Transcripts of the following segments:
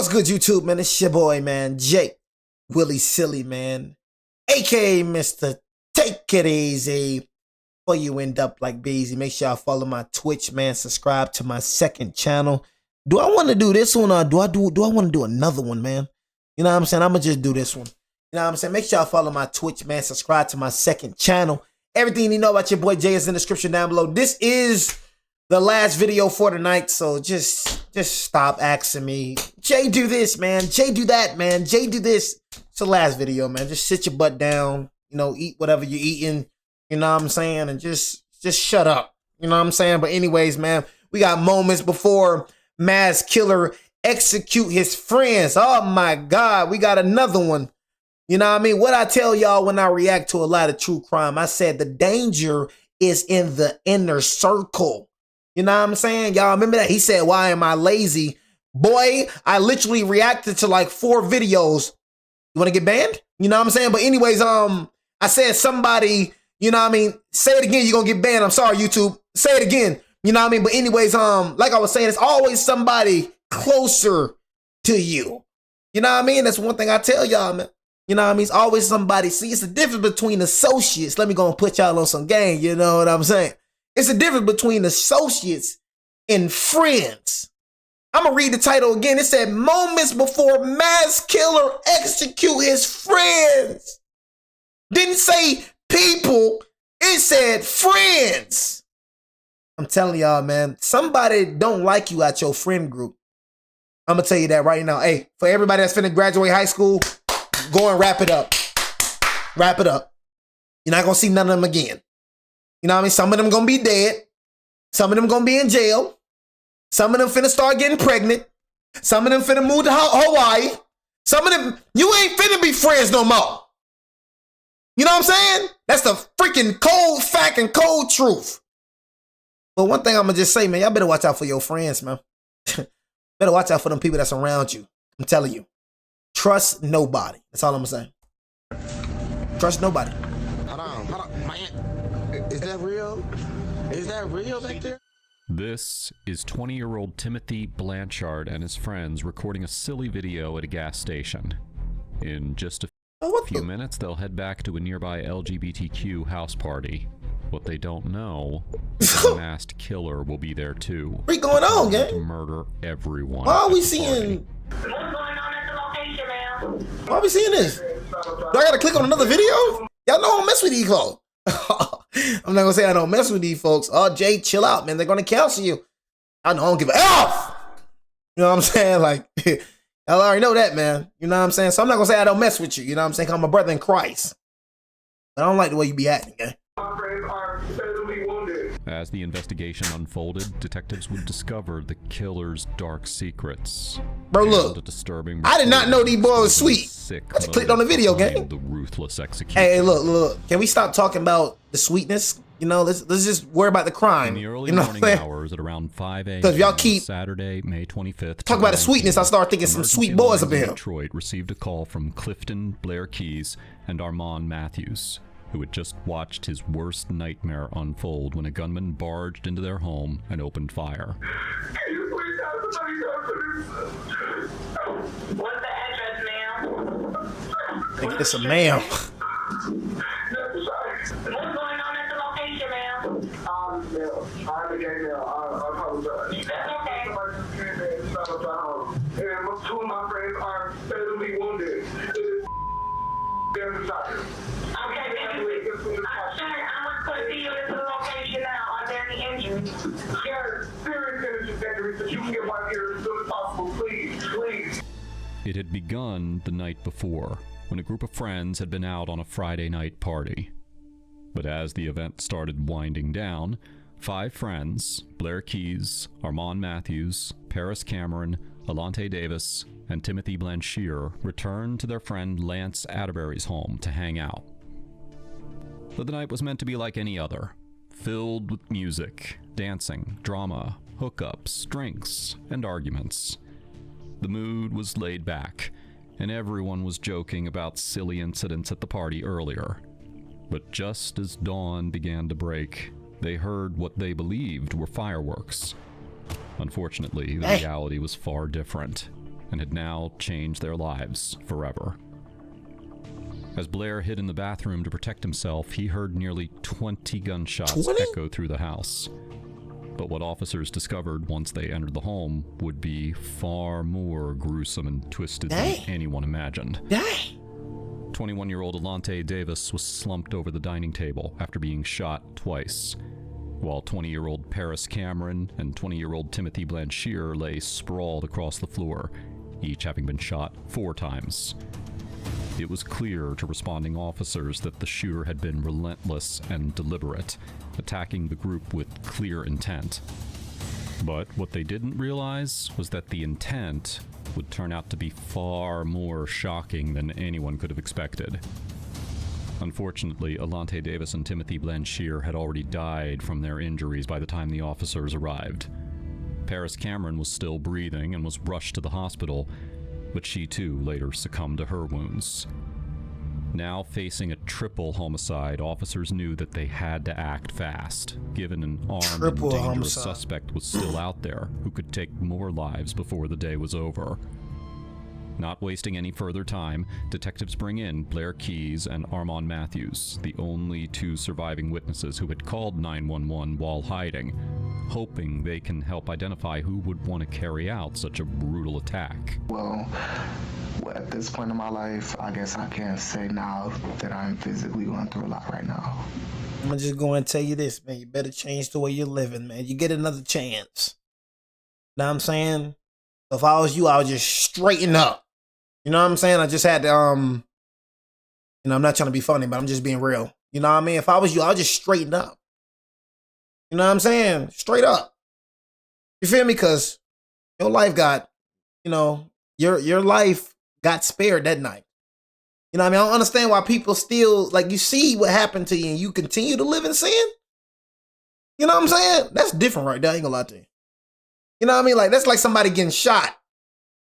What's good, YouTube, man? It's your boy, man, Jake Willie Silly, man, aka Mr. Take It Easy. Before you end up like Beezy, make sure y'all follow my Twitch, man. Subscribe to my second channel. Do I want to do this one or do I want to do another one, man? You know what I'm saying? I'm gonna just do this one. You know what I'm saying? Make sure y'all follow my Twitch, man. Subscribe to my second channel. Everything you know about your boy Jay is in the description down below. This is the last video for tonight, so just stop asking me, Jay, do this, man. Jay, do that, man. Jay, do this. It's the last video, man. Just sit your butt down, you know, eat whatever you're eating, you know what I'm saying, and just shut up, you know what I'm saying? But anyways, man, we got moments before mass killer execute his friends. Oh my God, we got another one. You know what I mean? What I tell y'all when I react to a lot of true crime, I said the danger is in the inner circle. You know what I'm saying? Y'all remember that? He said, why am I lazy? Boy, I literally reacted to like 4 videos. You want to get banned? You know what I'm saying? But anyways, I said somebody, you know what I mean? Say it again, you're going to get banned. I'm sorry, YouTube. Say it again. You know what I mean? But anyways, like I was saying, it's always somebody closer to you. You know what I mean? That's one thing I tell y'all, man. You know what I mean? It's always somebody. See, it's the difference between associates. Let me go and put y'all on some game. You know what I'm saying? It's the difference between associates and friends. I'm going to read the title again. It said, moments before mass killer execute his friends. Didn't say people. It said friends. I'm telling y'all, man, somebody don't like you at your friend group. I'm going to tell you that right now. Hey, for everybody that's finna graduate high school, go and wrap it up. Wrap it up. You're not going to see none of them again. You know what I mean? Some of them going to be dead. Some of them going to be in jail. Some of them finna start getting pregnant. Some of them finna move to Hawaii. Some of them, you ain't finna be friends no more. You know what I'm saying? That's the freaking cold fact and cold truth. But one thing I'm going to just say, man, y'all better watch out for your friends, man. Better watch out for them people that's around you. I'm telling you. Trust nobody. That's all I'm going to say. Trust nobody. Hold on, man. Is that real? Is that real back there? This is 20-year-old Timothy Blanchard and his friends recording a silly video at a gas station. In just a few minutes, they'll head back to a nearby LGBTQ house party. What they don't know is that a masked killer will be there too. What's going on, gang? To murder everyone. Why are we seeing... What's going on at the location, man? Why are we seeing this? Do I gotta click on another video? Y'all know I don't mess with these folks. I'm not gonna say I don't mess with these folks. Oh, Jay, chill out, man. They're gonna cancel you. I don't give a F. You know what I'm saying? Like, I already know that, man. You know what I'm saying? So I'm not gonna say I don't mess with you. You know what I'm saying? I'm a brother in Christ. But I don't like the way you be acting, gang. As the investigation unfolded, detectives would discover the killer's dark secrets. Bro, look, I did not know these boys were sweet. I just clicked on the video, gang. The ruthless execution. Hey, look. Can we stop talking about the sweetness? You know, let's just worry about the crime. In the early you know morning hours at around 5 a.m. Because y'all keep Saturday, May 25th. Talk about the sweetness. I start thinking some sweet boys up here. Detroit received a call from Clifton Blair Keys and Armand Matthews, who had just watched his worst nightmare unfold when a gunman barged into their home and opened fire. Can you please have somebody come to this? What's the address, ma'am? Think it's a ma'am. What's going on at the location, ma'am? Ma'am, I became ma'am. I apologize. That's okay. Somebody just came in and shot up the house. And 2 of my friends are fatally wounded. They're shot. Okay, thank you. I'm going to see you at the location now. Are there any injuries? Yes, serious injuries that you can get right here as soon as possible. Please, please. It had begun the night before, when a group of friends had been out on a Friday night party. But as the event started winding down, 5 friends, Blair Keys, Armand Matthews, Paris Cameron, Alante Davis, and Timothy Blanchard returned to their friend Lance Atterbury's home to hang out. But the night was meant to be like any other, filled with music, dancing, drama, hookups, drinks, and arguments. The mood was laid back, and everyone was joking about silly incidents at the party earlier. But just as dawn began to break, they heard what they believed were fireworks. Unfortunately, the reality was far different. and had now changed their lives forever. As Blair hid in the bathroom to protect himself, he heard nearly 20 gunshots echo through the house. But what officers discovered once they entered the home would be far more gruesome and twisted than anyone imagined. 21-year-old Alante Davis was slumped over the dining table after being shot twice, while 20-year-old Paris Cameron and 20-year-old Timothy Blanchier lay sprawled across the floor, each having been shot 4 times. It was clear to responding officers that the shooter had been relentless and deliberate, attacking the group with clear intent. But what they didn't realize was that the intent would turn out to be far more shocking than anyone could have expected. Unfortunately, Alante Davis and Timothy Blanchier had already died from their injuries by the time the officers arrived. Paris Cameron was still breathing and was rushed to the hospital, but she too later succumbed to her wounds. Now facing a triple homicide, officers knew that they had to act fast, given an armed and dangerous suspect was still out there who could take more lives before the day was over. Not wasting any further time, detectives bring in Blair Keys and Armand Matthews, the only 2 surviving witnesses who had called 911 while hiding, hoping they can help identify who would want to carry out such a brutal attack. Well, at this point in my life, I guess I can say now that I'm physically going through a lot right now. I'm gonna just go and tell you this, man. You better change the way you're living, man. You get another chance. Know what I'm saying? If I was you, I would just straighten up. You know what I'm saying? I just had to, I'm not trying to be funny, but I'm just being real. You know what I mean? If I was you, I would just straighten up. You know what I'm saying? Straight up. You feel me? Because your life got, your life got spared that night. You know what I mean? I don't understand why people still, you see what happened to you and you continue to live in sin. You know what I'm saying? That's different right there. I ain't gonna lie to you. You know what I mean? That's like somebody getting shot.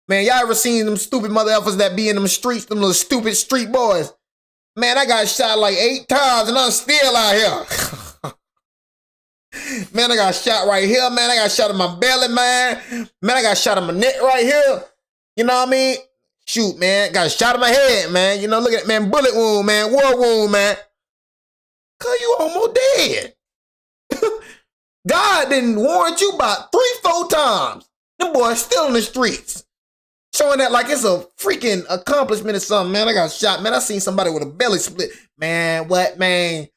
Man, y'all ever seen them stupid mother effers that be in them streets, them little stupid street boys? Man, I got shot 8 times and I'm still out here. Man, I got shot right here, man. I got shot in my belly, man. Man, I got shot in my neck right here. You know what I mean? Shoot, man. Got shot in my head, man. Look at that, man. Bullet wound, man. War wound, man. Cause you almost dead. God didn't warrant you about 3-4 times. Them boys still in the streets. Showing that like it's a freaking accomplishment or something, man. I got shot, man. I seen somebody with a belly split. Man, what, man?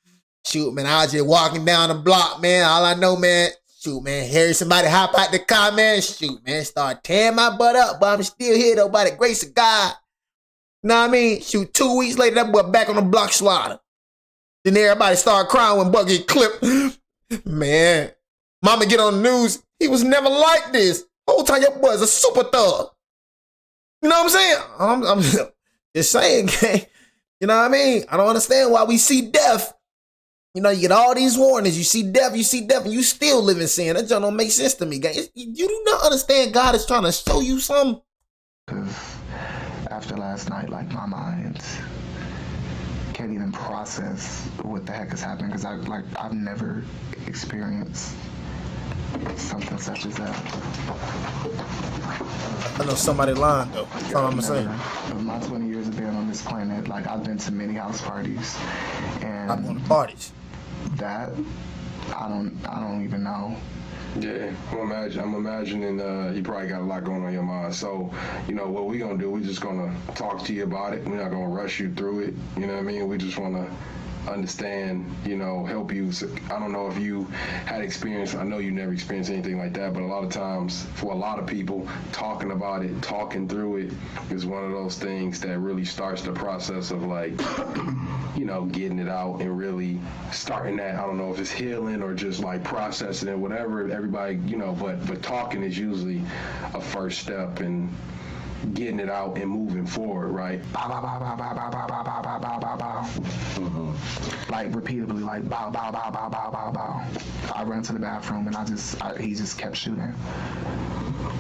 Shoot, man, I was just walking down the block, man. All I know, man, shoot, man, hear somebody hop out the car, man. Shoot, man, start tearing my butt up, but I'm still here, though, by the grace of God. You know what I mean? Shoot, 2 weeks later, that boy back on the block slaughter. Then everybody started crying when Buck get clipped. Man, mama get on the news. He was never like this. Whole time your boy's a super thug. You know what I'm saying? I'm just saying, gang. You know what I mean? I don't understand why we see death. You get all these warnings. You see death, and you still live in sin. That just don't make sense to me, gang. You do not understand God is trying to show you something. After last night, my mind can't even process what the heck has happened because I've never experienced something such as that. I know somebody lying though. That's all I'm saying. In my 20 years of being on this planet, I've been to many house parties, and I'm on the parties. That I don't even know. Yeah, I'm imagining you probably got a lot going on in your mind. So, what we gonna do, we just gonna talk to you about it. We're not gonna rush you through it. You know what I mean? We just wanna understand, help you. So, I don't know if you had experience. I know you never experienced anything like that, but a lot of times for a lot of people, talking about it, talking through it is one of those things that really starts the process of getting it out and really starting that. I don't know if it's healing or just processing it, whatever. Everybody, but talking is usually a first step in getting it out and moving forward, right? Bow, bow, bow, bow, bow, bow, bow, bow, bow, bow, bow, bow. Repeatedly, bow, bow, bow, bow, bow, bow, bow. I ran to the bathroom and he just kept shooting.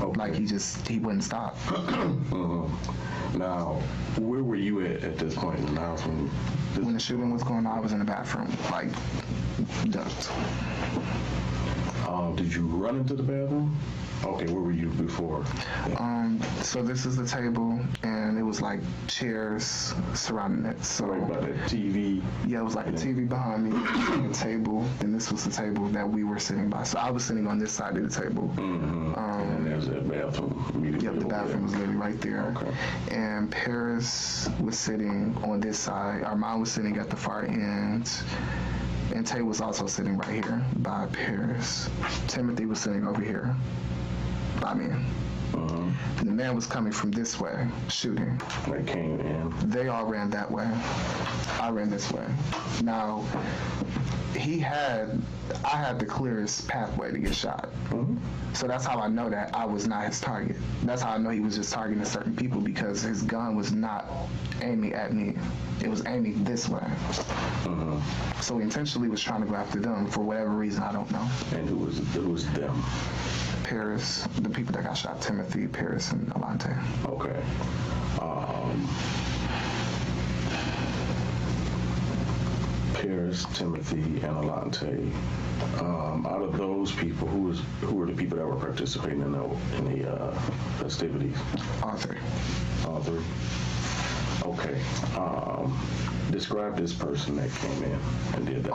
Okay. He wouldn't stop. Now, where were you at this point in the house when the shooting was going on? I was in the bathroom, ducked. Did you run into the bathroom? Okay, where were you before? So this is the table, and it was like chairs surrounding it. So Right by the TV. yeah, it was like a TV behind me, a table, and this was the table that we were sitting by. So I was sitting on this side of the table. And there's a bathroom immediately. Yep, the bathroom was literally right there. Okay. And Paris was sitting on this side. Armand was sitting at the far end. And Tay was also sitting right here by Paris. Timothy was sitting over here by me. And the man was coming from this way, shooting. They came in. They all ran that way. I ran this way. Now, I had the clearest pathway to get shot. So that's how I know that I was not his target. That's how I know he was just targeting certain people, because his gun was not aiming at me. It was aiming this way. So he intentionally was trying to go after them for whatever reason, I don't know. And who was them? Paris, the people that got shot, Timothy, Paris, and Alante. Okay. Paris, Timothy, and Alante. Out of those people, who were the people that were participating in the festivities? All three. All three. Okay. Describe this person that came in and did that.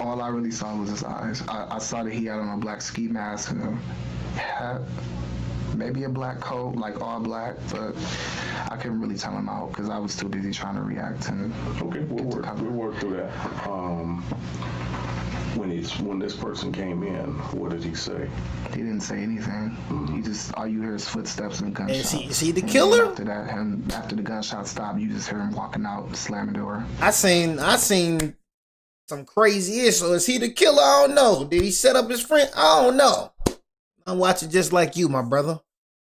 All I really saw was his eyes. I saw that he had on a black ski mask and a hat, maybe a black coat, like all black, but I couldn't really tell him out because I was too busy trying to react and Okay, we'll work through that. When this person came in, what did he say? He didn't say anything. He just, all you hear is footsteps and gunshots. Is he the And killer? After that, after the gunshot stopped, you just hear him walking out, slamming the door. I seen some crazy ish. So is he the killer? I don't know. Did he set up his friend? I don't know. I'm watching just like you, my brother.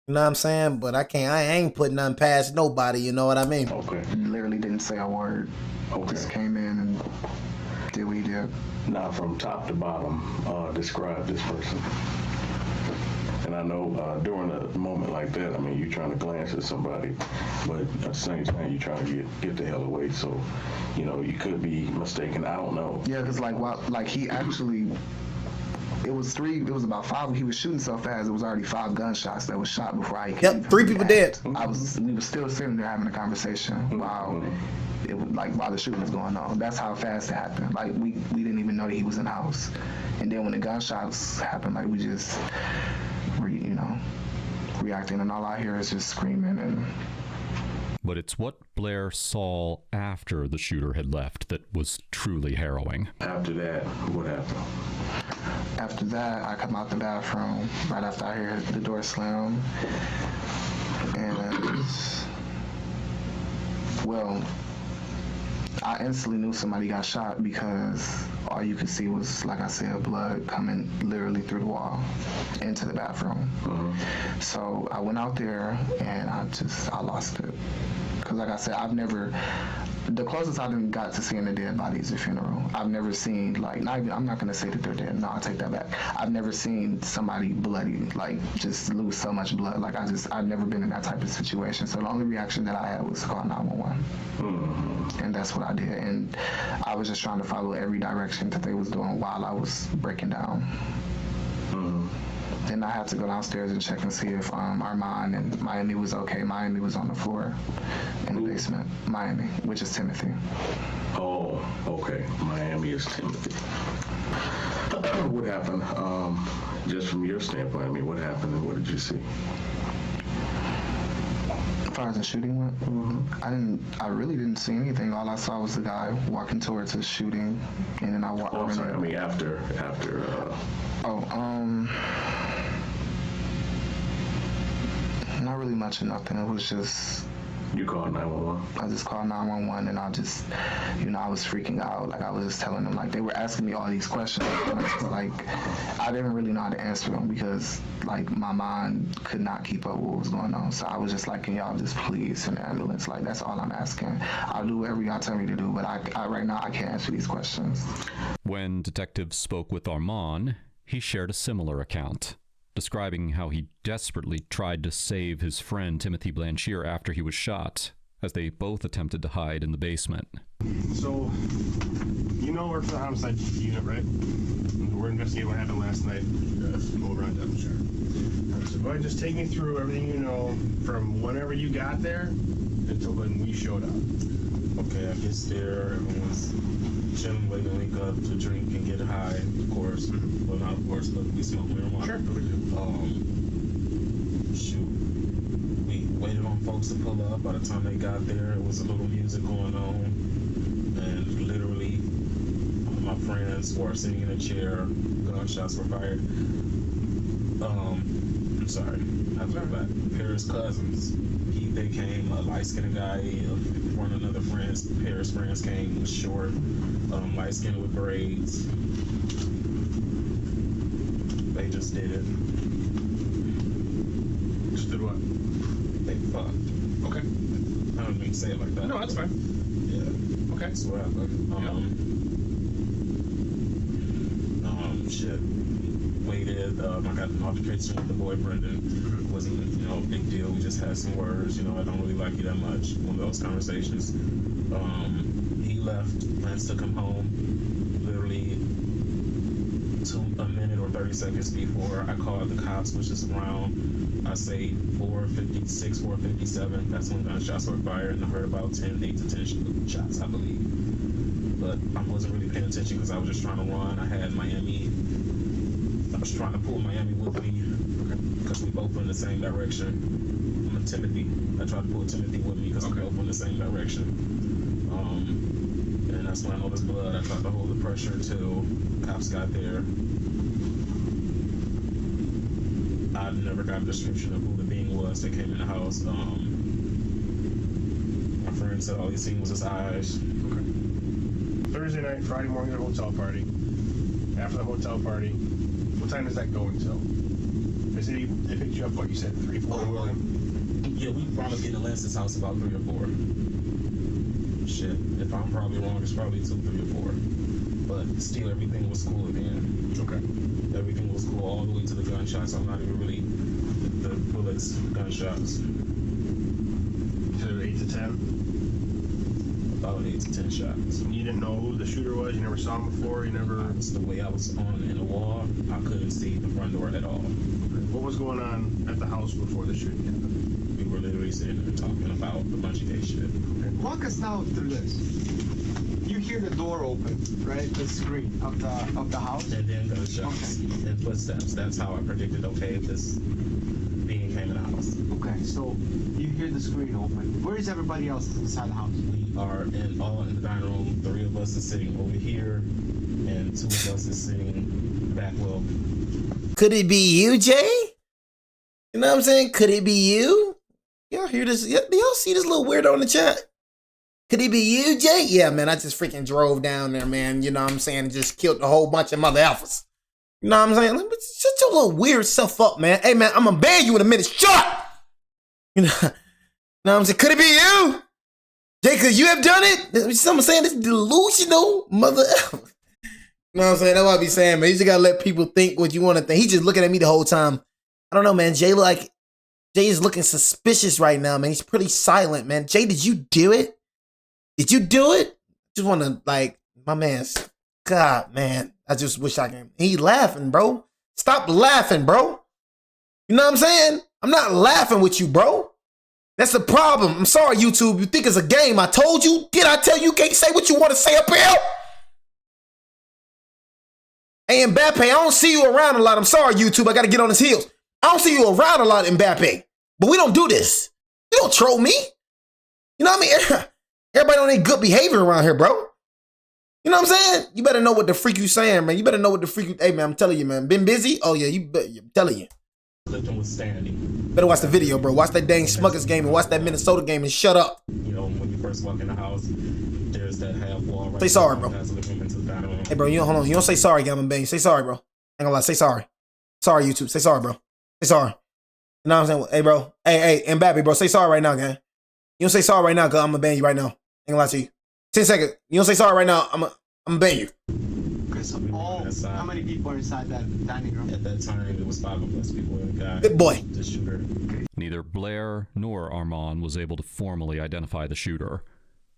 You know what I'm saying? But I ain't putting nothing past nobody, you know what I mean? Okay. He literally didn't say a word. Okay. Just came in and did what he did. Now, from top to bottom, describe this person. And I know during a moment like that, I mean, you're trying to glance at somebody, but at the same time, you're trying to get the hell away. So, you could be mistaken. I don't know. Yeah, because he actually, it was about 5. He was shooting so fast, it was already 5 gunshots that was shot before I could even 3 people react. dead. We were still sitting there having a conversation while the shooting was going on. That's how fast it happened. Like we didn't even know that he was in the house. And then when the gunshots happened, like we just reacting, and all I hear is just screaming. And But it's what Blair saw after the shooter had left that was truly harrowing. After that, what happened? after that, I come out the bathroom right after I hear the door slam. And, well, I instantly knew somebody got shot because all you could see was, like I said, blood coming literally through the wall into the bathroom. Mm-hmm. So I went out there and I lost it. Because like I said, the closest I done got to seeing a dead body is a funeral. I've never seen, I'm not going to say that they're dead. No, I'll take that back. I've never seen somebody bloody, just lose so much blood. I've never been in that type of situation. So the only reaction that I had was to call 911. Mm-hmm. And that's what I did. And I was just trying to follow every direction that they was doing while I was breaking down. Mm-hmm. Then I had to go downstairs and check and see if Armand and Miami was okay. Miami was on the floor in the basement. Miami, which is Timothy. Oh, okay. Miami is Timothy. What happened? Just from your standpoint, what happened and what did you see? As far as the shooting went, I really didn't see anything. All I saw was the guy walking towards us shooting, and then I walked. Oh, I'm sorry. After. Not really much of nothing. It was just. You called 911? I just called 911 and I was freaking out. I was just telling them, they were asking me all these questions. And I didn't really know how to answer them because, my mind could not keep up with what was going on. So I was just can y'all just please send an ambulance? That's all I'm asking. I'll do whatever y'all tell me to do, but I right now I can't answer these questions. When detectives spoke with Armand, he shared a similar account, describing how he desperately tried to save his friend Timothy Blanchier after he was shot, as they both attempted to hide in the basement. So, you know, we're for the homicide unit, right? We're investigating what happened last night. Yes. Over on Devonshire. So go ahead and just take me through everything you know from whenever you got there until when we showed up. Okay, I get there, everyone's chilling, waiting to wake up to drink and get high, of course. Mm-hmm. Well, not of course, but we smoke marijuana. Sure. Shoot. We waited on folks to pull up. By the time they got there, it was a little music going on. And literally, my friends were sitting in a chair, gunshots were fired. I'm sorry, I took it back. Paris cousins. They came, a light-skinned guy, one of another friends, Paris friends came, was short, light-skinned with braids. They just did it. Just did what? They fucked. Okay. I don't mean to say it like that. No, that's fine. Yeah. Okay. That's what happened. Shit. Waited, I got an altercation with the boy Brendan. It wasn't, you know, a big deal. We just had some words, you know, I don't really like you that much. One of those conversations. He left, plans to come home. Literally a minute or 30 seconds before I called the cops, which is around, I say 4:56, 4:57. That's when gunshots were fired, and I heard about 8 to 10 shots, I believe. But I wasn't really paying attention because I was just trying to run. I had Miami. I was trying to pull Miami with me because we both went in the same direction. I'm a Timothy. I tried to pull Timothy with me because we both went in the same direction. And that's when I noticed blood. I tried to hold the pressure until cops got there. I never got a description of who the being was that came in the house. My friend said all he seen was his eyes. Okay. Thursday night, Friday morning at a hotel party. After the hotel party, what time does that go until? They said they picked you up, what you said, 3, 4 in the morning? Yeah, we wound up getting to Lance's house about 3 or 4. Shit, if I'm probably wrong, it's probably 2, 3 or 4. But still, everything was cool again. Okay. Everything was cool all the way to the gunshots. I'm not even really the bullets, gunshots. You said 8 to 10? About 8 to 10 shots. You didn't know who the shooter was? You never saw him before? You never... It's the way I was on in the wall, I couldn't see the front door at all. What was going on at the house before the shooting happened? We were literally sitting there talking about a bunch of gay shit. Walk us now through this. You hear the door open, right? The screen of the house. And then gunshots and footsteps. That's how I predicted, okay, this being came in the house. Okay, so you hear the screen open. Where is everybody else inside the house? We are all in the dining room. 3 of us is sitting over here, and 2 of us is sitting back. Well, Could it be you, Jay? You know what I'm saying? Could it be you? Y'all hear this? Do y'all see this little weirdo in the chat? Could it be you, Jay? Yeah, man, I just freaking drove down there, man. You know what I'm saying? And just killed a whole bunch of mother alphas. You know what I'm saying? Shut your little weird self up, man. Hey, man, I'm gonna ban you in a minute. Shut! You know what I'm saying? Could it be you? Jay, could you have done it? Someone saying this delusional mother alpha. You know what I'm saying? That's what I be saying, man. You just gotta let people think what you want to think. He's just looking at me the whole time. I don't know, man. Jay is looking suspicious right now, man. He's pretty silent, man. Jay, did you do it? Did you do it? Just want to, my man's, God, man. I just wish I can. He laughing, bro. Stop laughing, bro. You know what I'm saying? I'm not laughing with you, bro. That's the problem. I'm sorry, YouTube. You think it's a game. I told you. Did I tell you can't say what you want to say up here? Hey, Mbappe, I don't see you around a lot. I'm sorry, YouTube. I got to get on his heels. I don't see you around a lot, Mbappe. But we don't do this. You don't troll me. You know what I mean? Everybody don't need good behavior around here, bro. You know what I'm saying? You better know what the freak you saying, man. You better know what the freak you... Hey, man, I'm telling you, man. Been busy? Oh, yeah, I'm telling you. Clifton was standing. Better watch the video, bro. Watch that dang Smuckers game and watch that Minnesota game and shut up. You know, when you first walk in the house, there's that half wall right. Say sorry, bro. Hey, bro, hold on. You don't say sorry, Gamma Bang. Say sorry, bro. Ain't gonna lie. Say sorry. Sorry, YouTube. Say sorry, bro. Say sorry. You know what I'm saying? Hey, bro. Hey, Mbappe, bro. Say sorry right now, gang. You don't say sorry right now, cause I'm gonna ban you right now. Ain't gonna lie to you. 10 seconds. You don't say sorry right now, I'm gonna ban you. Okay, so We were all, inside. how many people are inside that dining room? At that time, it was 5 of us. People in the guy. Good boy. The shooter. Neither Blair nor Armand was able to formally identify the shooter.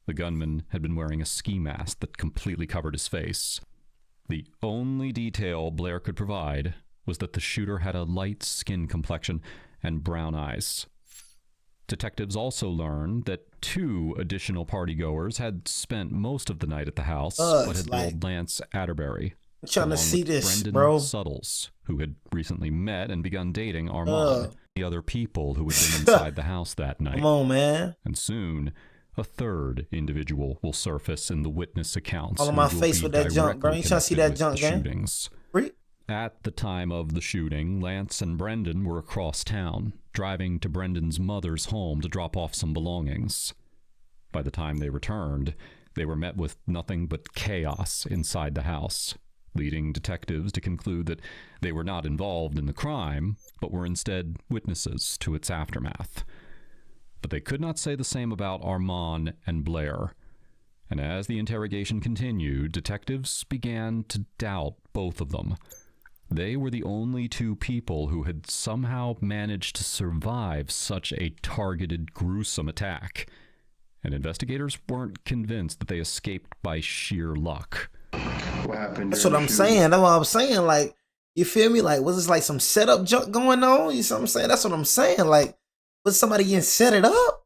The gunman had been wearing a ski mask that completely covered his face. The only detail Blair could provide was that the shooter had a light skin complexion and brown eyes. Detectives also learned that 2 additional partygoers had spent most of the night at the house, but had told Lance Atterbury, I'm trying to along see with this, Brendan bro. Suttles, who had recently met and begun dating Armand, the other people who had been inside the house that night. Come on, man. And soon, a third individual will surface in the witness accounts. All on my face with that junk, bro. You trying to see that junk, gang? Shootings. At the time of the shooting, Lance and Brendan were across town, driving to Brendan's mother's home to drop off some belongings. By the time they returned, they were met with nothing but chaos inside the house, leading detectives to conclude that they were not involved in the crime, but were instead witnesses to its aftermath. But they could not say the same about Armand and Blair. And as the interrogation continued, detectives began to doubt both of them. They were the only 2 people who had somehow managed to survive such a targeted, gruesome attack. And investigators weren't convinced that they escaped by sheer luck. What happened? That's what I'm saying. That's what I'm saying. Like, you feel me? Like, was this like some setup junk going on? You see what I'm saying? That's what I'm saying. Like, was somebody getting set it up?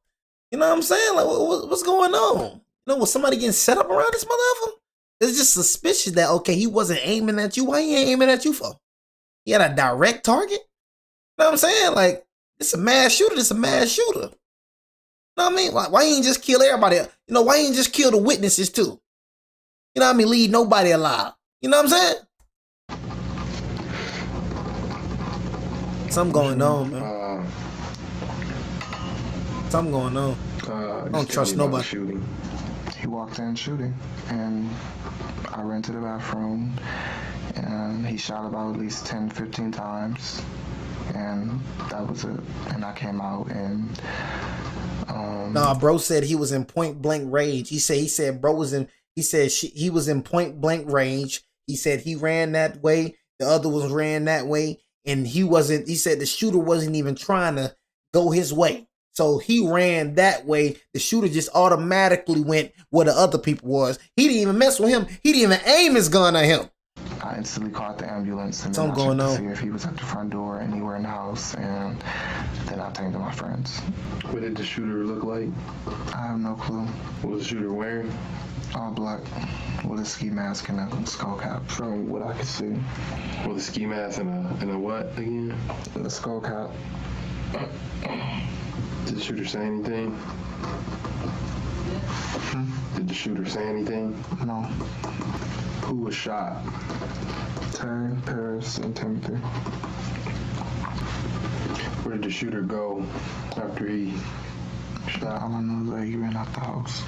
You know what I'm saying? Like, what's going on? You know, was somebody getting set up around this motherfucker? It's just suspicious that, okay, he wasn't aiming at you. Why he ain't aiming at you for? He had a direct target? You know what I'm saying? Like, it's a mass shooter. It's a mass shooter. You know what I mean? Why he ain't just kill everybody? You know, why he ain't just kill the witnesses too? You know what I mean? Leave nobody alive. You know what I'm saying? Something going on, man. Something going on. I don't trust nobody. Shooting. He walked in shooting, and I ran to the bathroom, and he shot about at least 10, 15 times, and that was it. And I came out, and nah, bro said he was in point blank range. He said bro was in. He said he was in point blank range. He said he ran that way. The other ones ran that way, and he wasn't. He said the shooter wasn't even trying to go his way. So he ran that way. The shooter just automatically went where the other people was. He didn't even mess with him. He didn't even aim his gun at him. I instantly called the ambulance and Something then I going checked to on. see if he was at the front door, anywhere in the house, and then I talked to my friends. What did the shooter look like? I have no clue. What was the shooter wearing? All black with a ski mask and a skull cap, from what I could see. With a ski mask and a what again? A skull cap. Did the shooter say anything? Did the shooter say anything? No. Who was shot? Terry, Paris, and Timothy. Where did the shooter go after he shot? All I know is that he ran out the house.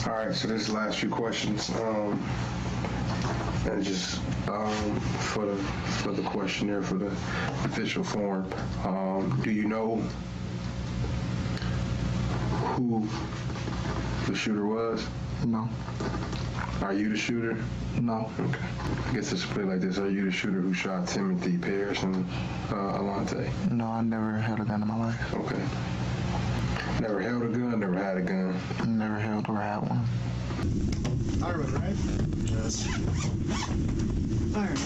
All right, so this is the last few questions. And just for the questionnaire for the official form. Do you know who the shooter was? No. Are you the shooter? No. Okay. I guess it's put like this. Are you the shooter who shot Timothy, Paris, and Alante? No, I never held a gun in my life. Okay. Never held a gun, never had a gun? Never held or had one. Iron, right? Yes. Iron.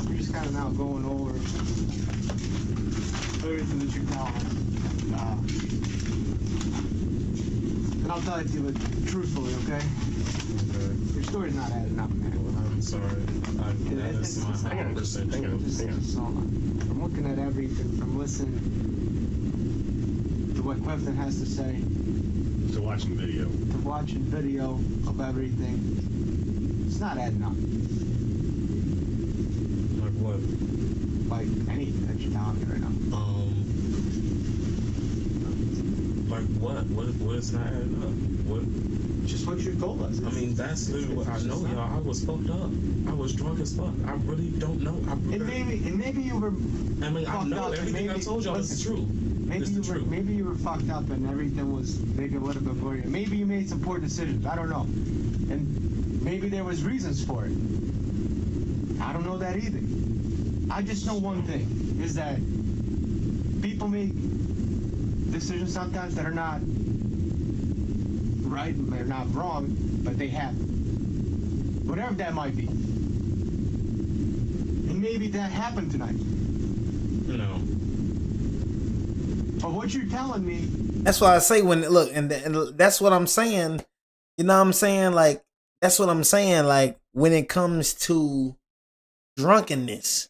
You're just kind of now going over everything that you know. And I'll tell it to you truthfully, okay? Your story's not adding up, man. I'm sorry. That's my 100% Just hold on. I'm looking at everything, from listening to what Clifton has to say, To watching video. to watching video of everything. It's not adding up. Like what? Like anything that you're telling me right now. Like what? What is not adding up? What? Just what you told us. I mean, that's literally what I know, y'all. I was fucked up. I was drunk as fuck. I really don't know. And maybe you were. I mean, I fucked know up, and everything I maybe- told y'all is true. Maybe you were fucked up and everything was maybe a little bit blurry. Maybe you made some poor decisions. I don't know. And maybe there was reasons for it. I don't know that either. I just know one thing, is that people make decisions sometimes that are not right, they're not wrong, but they happen. Whatever that might be. And maybe that happened tonight. No. But what you're telling me... That's why I say when, look, and that's what I'm saying. You know what I'm saying? Like, that's what I'm saying. Like, when it comes to drunkenness,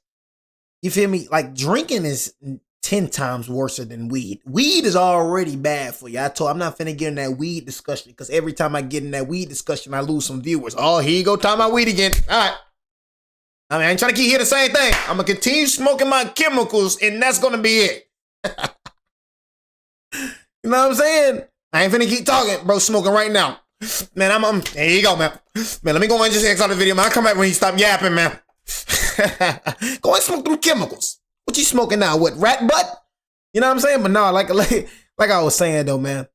you feel me? Like, drinking is 10 times worse than weed. Weed is already bad for you. I'm not finna get in that weed discussion because every time I get in that weed discussion, I lose some viewers. Oh, here you go, talking about weed again. All right. I mean, I ain't trying to keep hearing the same thing. I'm gonna continue smoking my chemicals, and that's gonna be it. You know what I'm saying? I ain't finna keep talking, bro. Smoking right now, man. I'm there you go, man. Man, let me go and just exit the video, man. I'll come back when you stop yapping, man. Go and smoke them chemicals. What you smoking now? What, rat butt? You know what I'm saying? But no, like I was saying though, man.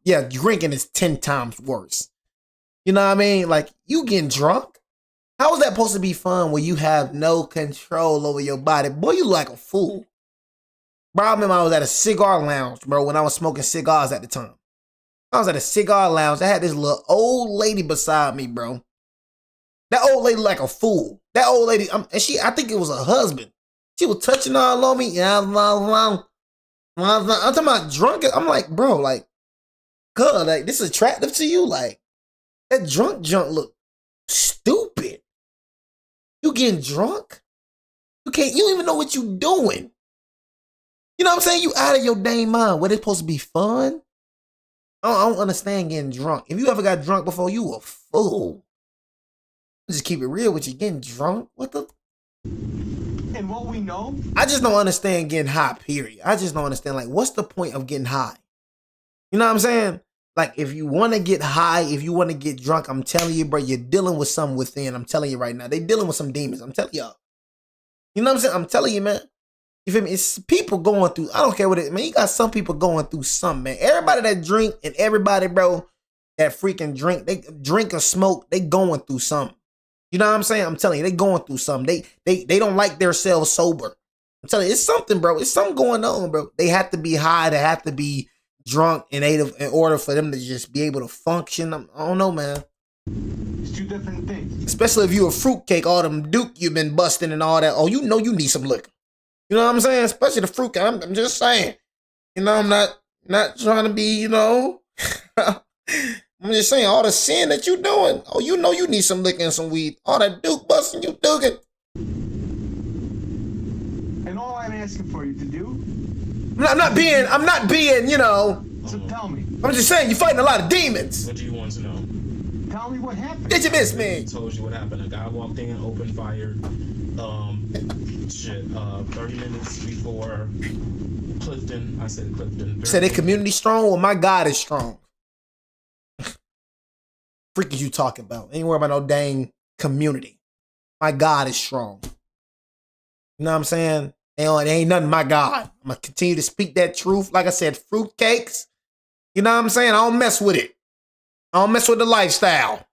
Yeah, drinking is 10 times worse. You know what I mean? Like, you getting drunk. How is that supposed to be fun when you have no control over your body? Boy, you like a fool. Bro, I remember I was at a cigar lounge, bro, when I was smoking cigars at the time. I was at a cigar lounge. I had this little old lady beside me, bro. That old lady like a fool. That old lady, and I think it was her husband. She was touching all on me. I'm talking about drunk. I'm like, bro, like, God, like, this is attractive to you? Like, that drunk junk look stupid. You getting drunk? You don't even know what you doing. You know what I'm saying? You out of your dang mind. What, it's supposed to be fun? I don't understand getting drunk. If you ever got drunk before, you a fool. Just keep it real with you. Getting drunk? What the? And what we know? I just don't understand getting high, period. I just don't understand, like, what's the point of getting high? You know what I'm saying? Like, if you want to get high, if you want to get drunk, I'm telling you, bro, you're dealing with something within. I'm telling you right now. They dealing with some demons. I'm telling y'all. You know what I'm saying? I'm telling you, man. You feel me? It's people going through, I don't care what it is, man. You got some people going through something, man. Everybody that drink and everybody, bro, that freaking drink, they drink or smoke, they going through something. You know what I'm saying? I'm telling you, they going through something. They don't like themselves sober. I'm telling you, it's something, bro. It's something going on, bro. They have to be high. They have to be drunk in order for them to just be able to function. I don't know, man. It's two different things. Especially if you a fruitcake, all them Duke you've been busting and all that. Oh, you know you need some liquor. You know what I'm saying? Especially the fruitcake. I'm just saying. You know, I'm not trying to be, you know. I'm just saying, all the sin that you doing. Oh, you know you need some liquor and some weed. All that Duke busting, you duking. And all I'm asking for you to do. I'm not being, you know. So tell me. I'm just saying, you're fighting a lot of demons. What do you want to know? Tell me what happened. Did you miss me? I told you what happened. A guy walked in, opened fire. 30 minutes before Clifton. I said Clifton. You said they community strong? Well, my God is strong. Freak is you talking about? Ain't worry about no dang community. My God is strong. You know what I'm saying? It ain't nothing my God. I'm going to continue to speak that truth. Like I said, fruitcakes. You know what I'm saying? I don't mess with it. I don't mess with the lifestyle.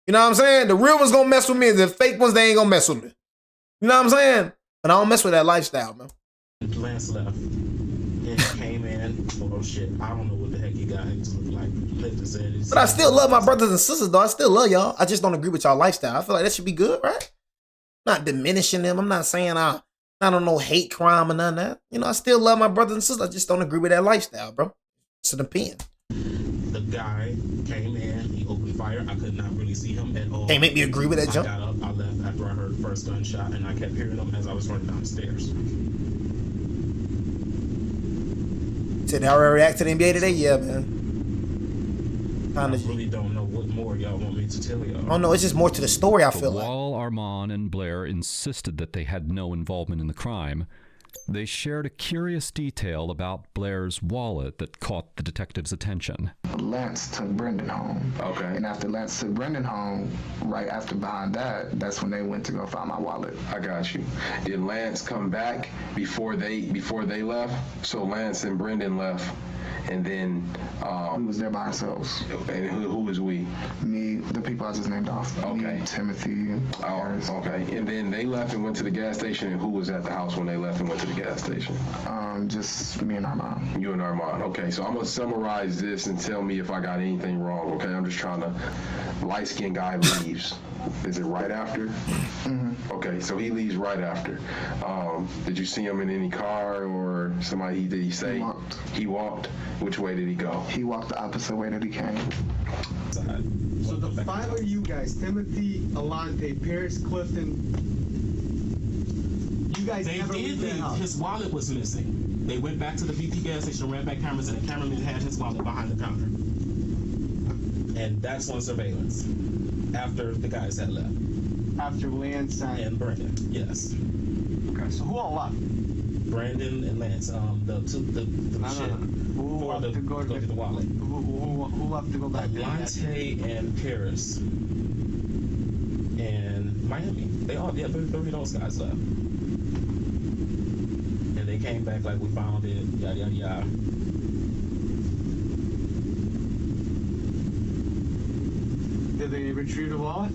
You know what I'm saying? The real ones gonna mess with me. The fake ones, they ain't gonna mess with me. You know what I'm saying? But I don't mess with that lifestyle, man. Lance left. And came in. Oh shit. I don't know what the heck he got. He just looked like Clifton said. But I still love my brothers and sisters, though. I still love y'all. I just don't agree with y'all lifestyle. I feel like that should be good, right? Not diminishing them. I'm not saying I don't know hate crime or none of that. You know, I still love my brothers and sisters. I just don't agree with that lifestyle, bro. It's an opinion. The guy came in, he opened fire. I could not really see him at all. Can't make me agree with that jump. I got up, I left after I heard the first gunshot, and I kept hearing him as I was running down the stairs. Said how I react to the NBA today? Yeah, man. I really don't know what more y'all want me to tell y'all. Oh no, it's just more to the story, I feel like. While Armand and Blair insisted that they had no involvement in the crime, they shared a curious detail about Blair's wallet that caught the detective's attention. Lance took Brendan home. Okay. And after Lance took Brendan home, right after behind that, that's when they went to go find my wallet. I got you. Did Lance come back before they left? So Lance and Brendan left, and then We was there by ourselves. and who was we? Me, the people I just named off. Okay. Me, Timothy, Harris. Okay. And then they left and went to the gas station, and who was at the house when they left and went to the gas station? Just me and Armand. You and Armand. Okay, so I'm gonna summarize this and tell me if I got anything wrong. Okay, I'm just trying to. Light-skinned guy leaves. Is it right after? Mm-hmm. Okay, so he leaves right after. Did you see him in any car or somebody? Did he say He walked. He walked. Which way did he go? He walked the opposite way that he came. So the five of you guys, Timothy, Alante, Paris, Clifton, you guys They never did leave the leave. house. His wallet was missing. They went back to the BP gas station, ran back cameras, and the cameraman had his wallet behind the counter. And that's on surveillance after the guys had left. After Lance And Brendan, yes. Okay, so who all left? Brandon and Lance, the shit. Who For left the, to go go get the wallet. Who left to go back there? Alante and Paris. And Miami. They all, yeah, three of those guys left. And they came back like, we found it, yada, yada, yada. Did they retrieve the wallet?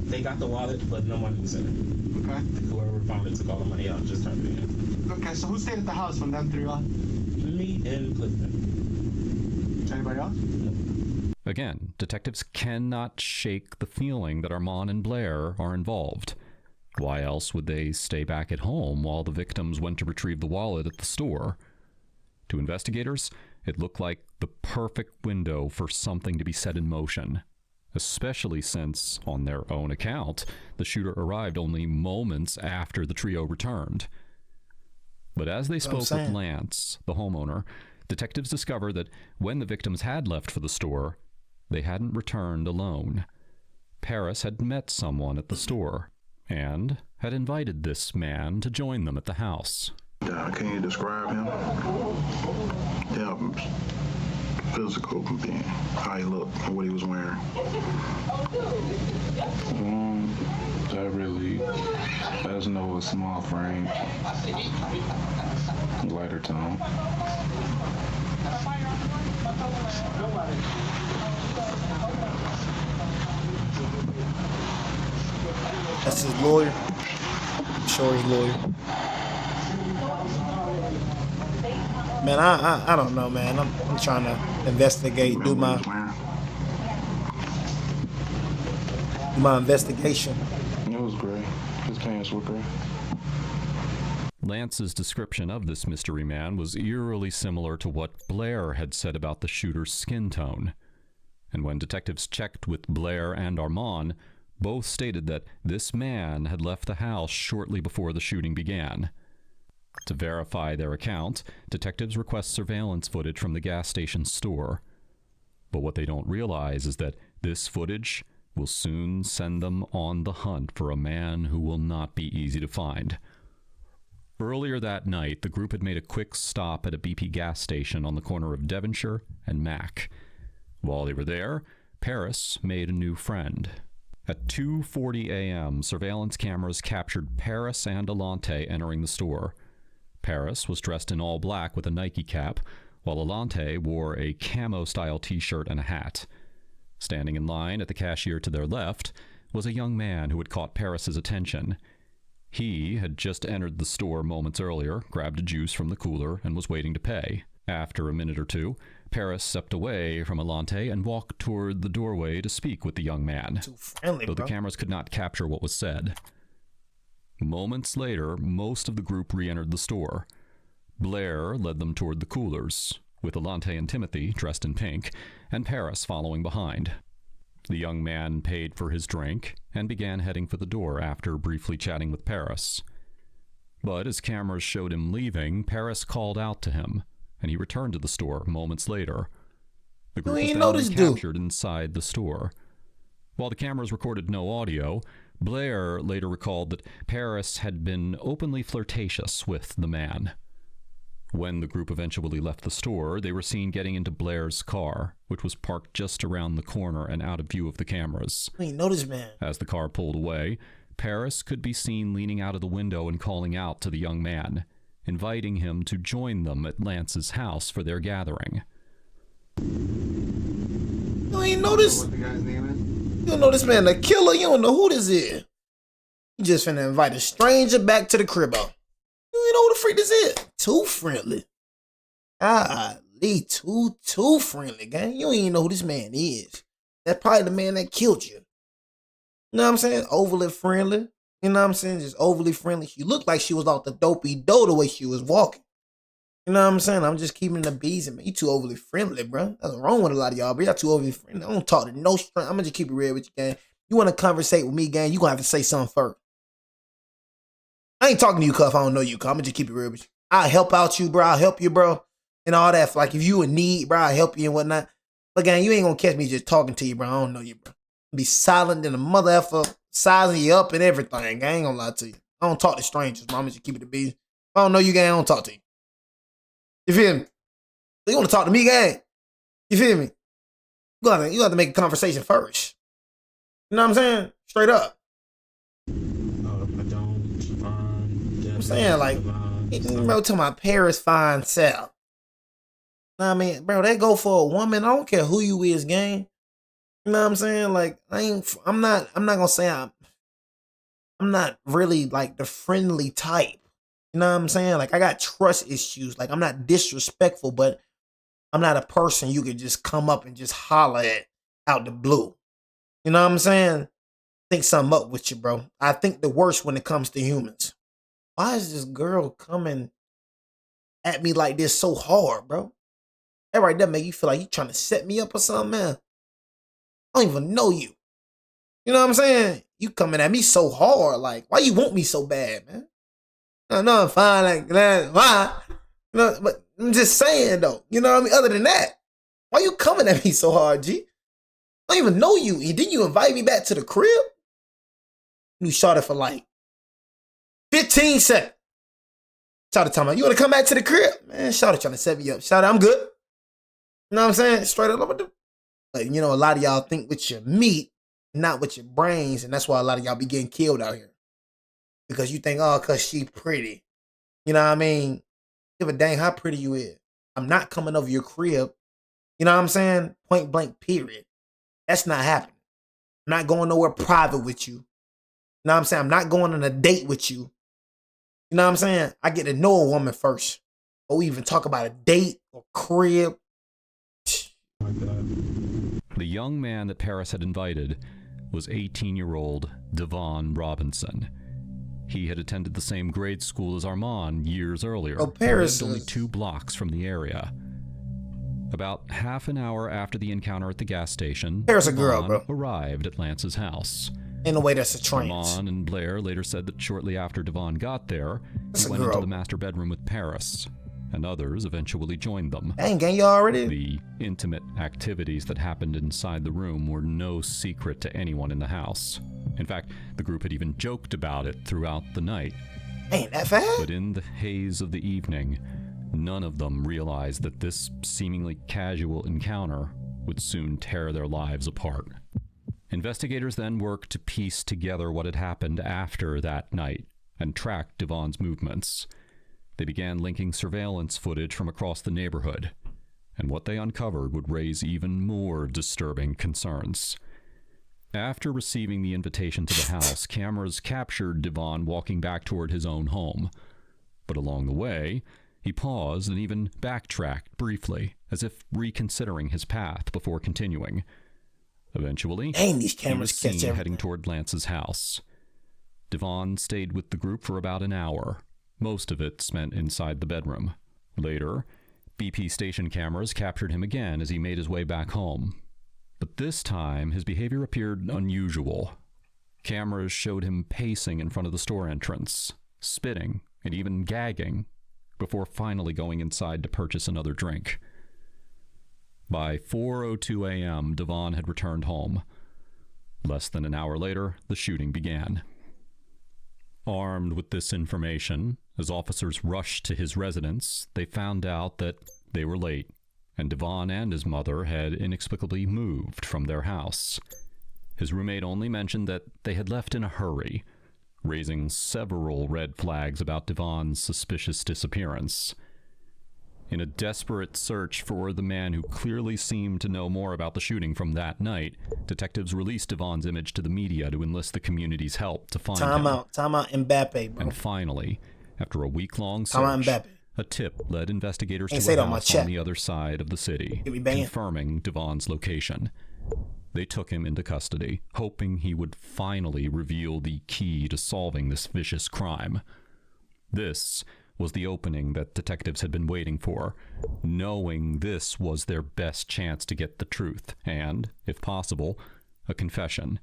They got the wallet, but no money was in it. Okay. Whoever found it took all the money out and just turned it in. Okay, so who stayed at the house when them three left? Me and Clifton. Anybody else? Again, detectives cannot shake the feeling that Armand and Blair are involved. Why else would they stay back at home while the victims went to retrieve the wallet at the store? To investigators, it looked like the perfect window for something to be set in motion, especially since, on their own account, the shooter arrived only moments after the trio returned. But as they spoke with Lance, the homeowner, detectives discovered that when the victims had left for the store, they hadn't returned alone. Paris had met someone at the store and had invited this man to join them at the house. Can you describe him? Yeah, physical being, how he looked, and what he was wearing. I just know a small frame, lighter tone. That's his lawyer. I'm sure his lawyer. Man, I don't know, man. I'm trying to investigate, do my investigation. It was gray. His pants were gray. Lance's description of this mystery man was eerily similar to what Blair had said about the shooter's skin tone. And when detectives checked with Blair and Armand, both stated that this man had left the house shortly before the shooting began. To verify their account, detectives request surveillance footage from the gas station store. But what they don't realize is that this footage will soon send them on the hunt for a man who will not be easy to find. Earlier that night, the group had made a quick stop at a BP gas station on the corner of Devonshire and Mac. While they were there, Paris made a new friend. At 2:40 a.m., surveillance cameras captured Paris and Alante entering the store. Paris was dressed in all black with a Nike cap, while Alante wore a camo-style t-shirt and a hat. Standing in line at the cashier to their left was a young man who had caught Paris's attention. He had just entered the store moments earlier, grabbed a juice from the cooler, and was waiting to pay. After a minute or two, Paris stepped away from Alante and walked toward the doorway to speak with the young man, Too friendly, though bro. the cameras could not capture what was said. Moments later, most of the group re-entered the store. Blair led them toward the coolers, with Alante and Timothy dressed in pink, and Paris following behind. The young man paid for his drink and began heading for the door after briefly chatting with Paris. But as cameras showed him leaving, Paris called out to him, and he returned to the store moments later. The group was then recaptured inside the store. While the cameras recorded no audio, Blair later recalled that Paris had been openly flirtatious with the man. When the group eventually left the store, they were seen getting into Blair's car, which was parked just around the corner and out of view of the cameras. I ain't know this man. As the car pulled away, Paris could be seen leaning out of the window and calling out to the young man, inviting him to join them at Lance's house for their gathering. You ain't know this. What the guy's name is? You don't know this man the killer. You don't know who this is. You just finna invite a stranger back to the crib. You ain't know who the freak this is. Too friendly. Too friendly, gang. You ain't even know who this man is. That's probably the man that killed you. You know what I'm saying? Overly friendly. You know what I'm saying? Just overly friendly. She looked like she was off the dopey dough the way she was walking. You know what I'm saying? I'm just keeping the bees in me. You too overly friendly, bro. That's wrong with a lot of y'all, bro. Y'all too overly friendly. I don't talk to no stranger. I'm gonna just keep it real with you, gang. You wanna conversate with me, gang, you gonna have to say something first. I ain't talking to you, cuff. I don't know you, cuff. I'm gonna just keep it real with you. I'll help out you, bro. I'll help you, bro. And all that. Like, if you in need, bro, I'll help you and whatnot. But, gang, you ain't gonna catch me just talking to you, bro. I don't know you, bro. Be silent and a mother effer, sizing you up and everything. Gang, I ain't gonna lie to you. I don't talk to strangers, bro. I'm just keep it the bees. If I don't know you, gang, I don't talk to you. You feel me? You want to talk to me, gang? You feel me? You have to make a conversation first. You know what I'm saying? Straight up. I'm saying, like, bro, to my Paris fine self. Know what I mean, bro, they go for a woman. I don't care who you is, gang. You know what I'm saying? Like, I'm not gonna say I'm not really like the friendly type. You know what I'm saying? Like, I got trust issues. Like, I'm not disrespectful, but I'm not a person you could just come up and just holler at out the blue. You know what I'm saying? Think something up with you, bro. I think the worst when it comes to humans. Why is this girl coming at me like this so hard, bro? That right there make you feel like you trying to set me up or something, man. I don't even know you. You know what I'm saying? You coming at me so hard. Like, why you want me so bad, man? No, I'm fine like that. Why? No, but I'm just saying though. You know what I mean? Other than that, why you coming at me so hard, G? I don't even know you. And then you invite me back to the crib? You shot it for like 15 seconds. Shout it talking about, you want to come back to the crib? Man, shout it trying to set me up. Shout it, I'm good. You know what I'm saying? Straight up. But you know, a lot of y'all think with your meat, not with your brains. And that's why a lot of y'all be getting killed out here. Because you think, oh, because she pretty. You know what I mean? Give a dang how pretty you is. I'm not coming over your crib. You know what I'm saying? Point blank, period. That's not happening. I'm not going nowhere private with you. You know what I'm saying? I'm not going on a date with you. You know what I'm saying? I get to know a woman first. Or we even talk about a date or crib. The young man that Paris had invited was 18-year-old Devon Robinson. He had attended the same grade school as Armand years earlier. Oh, Paris lived only 2 blocks from the area. About half an hour after the encounter at the gas station, Paris a girl, bro. Arrived at Lance's house. In a way, that's a trance. Armand and Blair later said that shortly after Devon got there, he went into the master bedroom with Paris, and others eventually joined them. Dang, gang, you already? The intimate activities that happened inside the room were no secret to anyone in the house. In fact, the group had even joked about it throughout the night. Ain't that fast? But in the haze of the evening, none of them realized that this seemingly casual encounter would soon tear their lives apart. Investigators then worked to piece together what had happened after that night and track Devon's movements. They began linking surveillance footage from across the neighborhood, and what they uncovered would raise even more disturbing concerns. After receiving the invitation to the house, cameras captured Devon walking back toward his own home. But along the way, he paused and even backtracked briefly, as if reconsidering his path before continuing. Eventually, these cameras he was seen heading toward Lance's house. Devon stayed with the group for about an hour, most of it spent inside the bedroom. Later, BP station cameras captured him again as he made his way back home. But this time, his behavior appeared unusual. Cameras showed him pacing in front of the store entrance, spitting, and even gagging, before finally going inside to purchase another drink. By 4:02 a.m., Devon had returned home. Less than an hour later, the shooting began. Armed with this information, as officers rushed to his residence, they found out that they were late, and Devon and his mother had inexplicably moved from their house. His roommate only mentioned that they had left in a hurry, raising several red flags about Devon's suspicious disappearance. In a desperate search for the man who clearly seemed to know more about the shooting from that night, detectives released Devon's image to the media to enlist the community's help to find him. Time out Mbappe, bro. And finally, after a week-long search, a tip led investigators to a house on the other side of the city, confirming Devon's location. They took him into custody, hoping he would finally reveal the key to solving this vicious crime. This was the opening that detectives had been waiting for, knowing this was their best chance to get the truth and, if possible, a confession.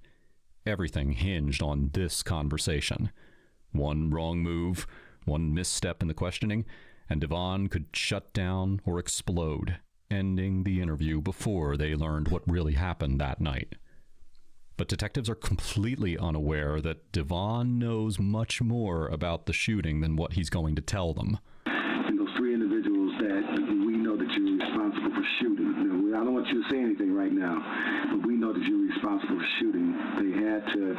Everything hinged on this conversation. One wrong move, one misstep in the questioning, and Devon could shut down or explode, ending the interview before they learned what really happened that night. But detectives are completely unaware that Devon knows much more about the shooting than what he's going to tell them. And those three individuals that we know that you're responsible for shooting. Now, I don't want you to say anything right now, but we know that you're responsible for shooting. They had to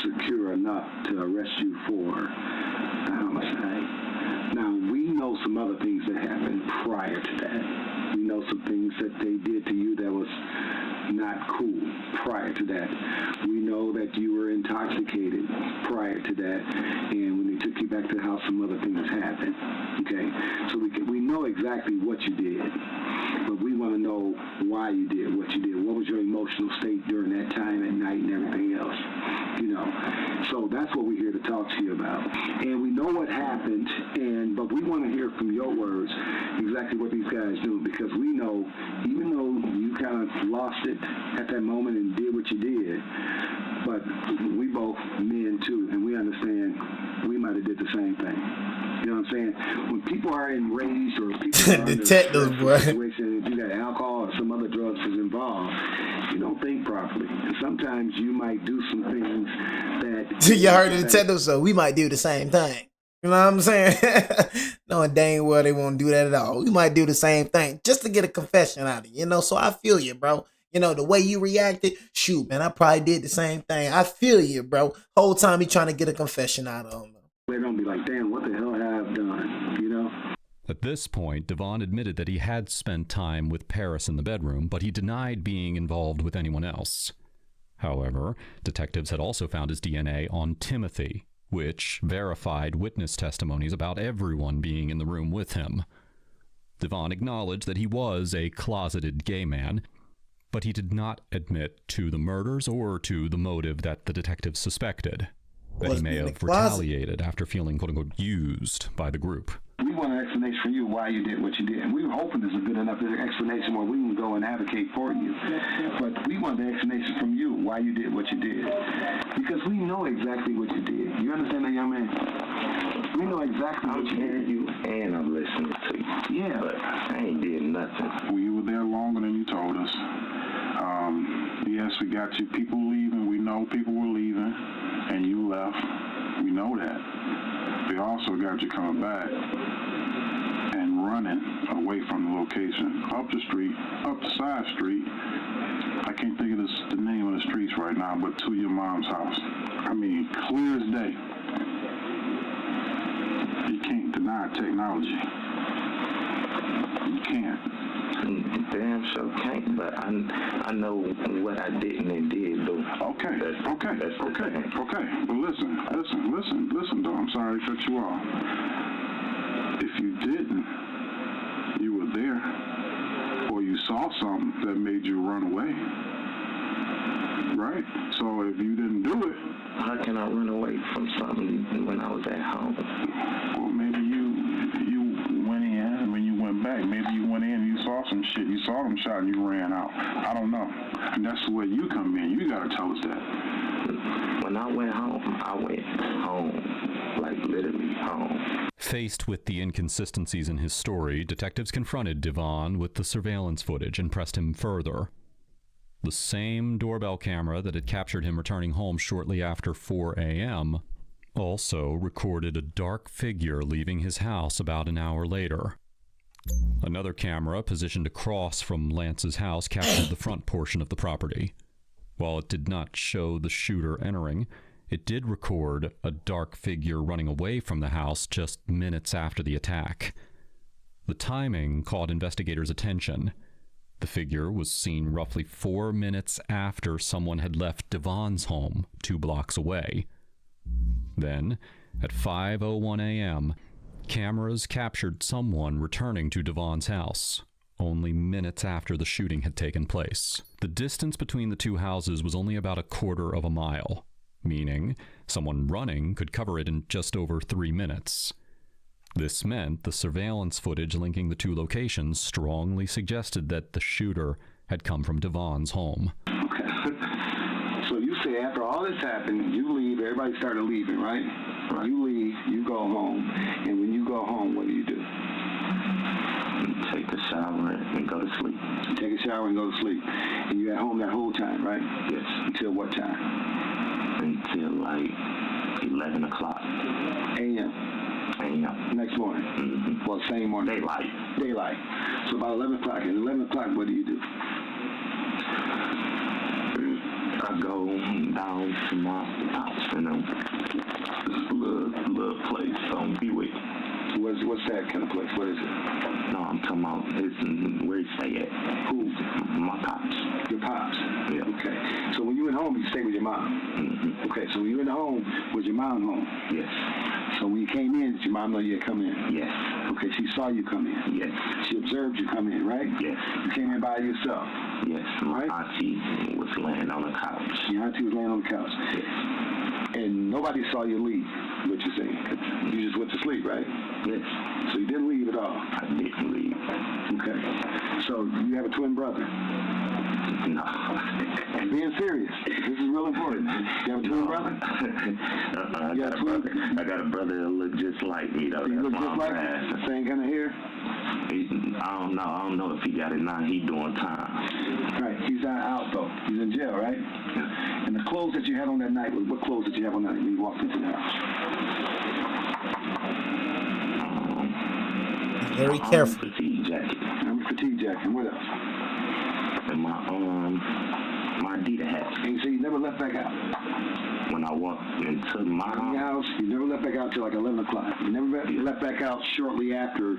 secure enough to arrest you for the homicide. Now, we know some other things that happened prior to that. We know some things that they did to you that was not cool prior to that. We know that you were intoxicated prior to that, and when they took you back to the house, some other things happened. Okay, so we know exactly what you did, but we want to know why you did what you did. What was your emotional state during that time at night and everything else? You know, so that's what we're here to talk to you about. And we know what happened, but we want to hear from your words exactly what these guys do, because we know, even though you kind of lost it at that moment and did what you did, but we both men too, and we understand we might have did the same thing. You know what I'm saying? When people are enraged or people are detectives, boy. Situation, if you got alcohol or some other drugs is involved, you don't think properly. And sometimes you might do some things that you heard the detective, so we might do the same thing. You know what I'm saying? Knowing dang well they won't do that at all. We might do the same thing just to get a confession out of you, you know? So I feel you, bro. You know, the way you reacted, shoot, man, I probably did the same thing. I feel you, bro. Whole time he trying to get a confession out of him. They're going to be like, damn, what the hell have I done, you know? At this point, Devon admitted that he had spent time with Paris in the bedroom, but he denied being involved with anyone else. However, detectives had also found his DNA on Timothy, which verified witness testimonies about everyone being in the room with him. Devon acknowledged that he was a closeted gay man, but he did not admit to the murders or to the motive that the detectives suspected, that he may have retaliated after feeling quote-unquote used by the group. We want an explanation from you why you did what you did, and we were hoping this was good enough explanation where we can go and advocate for you. But we want the explanation from you why you did what you did, because we know exactly what you did. You understand that, young man? We know exactly what you did. I'm hearing you and I'm listening to you. Yeah, but I ain't did nothing. Well, you were there longer than you told us. Yes, we got you. People leaving. We know people were leaving, and you left. We know that. They also got you coming back and running away from the location, up the street, up the side street. I can't think of the name of the streets right now, but to your mom's house. I mean, clear as day. You can't deny technology. You can't. Damn sure can't, but I know what I didn't and did do. Okay. But listen, though. I'm sorry to cut you off. If you didn't, you were there, or you saw something that made you run away. Right? So if you didn't do it, how can I run away from something when I was at home? Well, maybe you went in, and when you went back, maybe you went in and you saw some shit. You saw them shot and you ran out. I don't know. And that's the way you come in. You gotta tell us that. When I went home, like literally home. Faced with the inconsistencies in his story, detectives confronted Devon with the surveillance footage and pressed him further. The same doorbell camera that had captured him returning home shortly after 4 a.m. also recorded a dark figure leaving his house about an hour later. Another camera positioned across from Lance's house captured the front portion of the property. While it did not show the shooter entering, it did record a dark figure running away from the house just minutes after the attack. The timing caught investigators' attention. The figure was seen roughly 4 minutes after someone had left Devon's home 2 blocks away. Then, at 5:01 a.m., cameras captured someone returning to Devon's house, only minutes after the shooting had taken place. The distance between the two houses was only about 1/4 of a mile, meaning someone running could cover it in just over 3 minutes. This meant the surveillance footage linking the two locations strongly suggested that the shooter had come from Devon's home. Okay. So you say after all this happened, you leave, everybody started leaving, right? You leave, you go home, and when you go home, what do you do? Take a shower and go to sleep. Take a shower and go to sleep. And you at home that whole time, right? Yes. Until what time? Until like 11 o'clock. A.M. A.M. Next morning? Mm-hmm. Well, same morning? Daylight. So about 11 o'clock. At 11 o'clock, what do you do? I go down to my house in a little place on Buick. What's that kind of place? What is it? No, I'm talking about where you stay at. Who? My pops. Your pops? Yeah. Okay. So when you went home, you stayed with your mom? Mm-hmm. Okay, so when you went home, was your mom home? Yes. So when you came in, did your mom know you had come in? Yes. Okay, she saw you come in? Yes. She observed you come in, right? Yes. You came in by yourself? Yes. My auntie was laying on the couch. Your auntie was laying on the couch? Yes. And nobody saw you leave, what you're saying? You just went to sleep, right? Yes. So you didn't leave at all? I didn't leave. Okay. So you have a twin brother? No. I'm being serious. This is real important. You have a twin brother? I got a brother that look just like me, though. You That's look just like him? Same kind of hair? I don't know if he got it now. He doing time. Right. He's not out, though. He's in jail, right? And the clothes that you had on that night, what clothes did you have on that night when you walked into the house? Very careful. Fatigue jacket. Fatigue jacket. And what else? And my Adidas hat. And so you never left back out? When I walked into my house, you never left back out till like 11 o'clock. You never left back out shortly after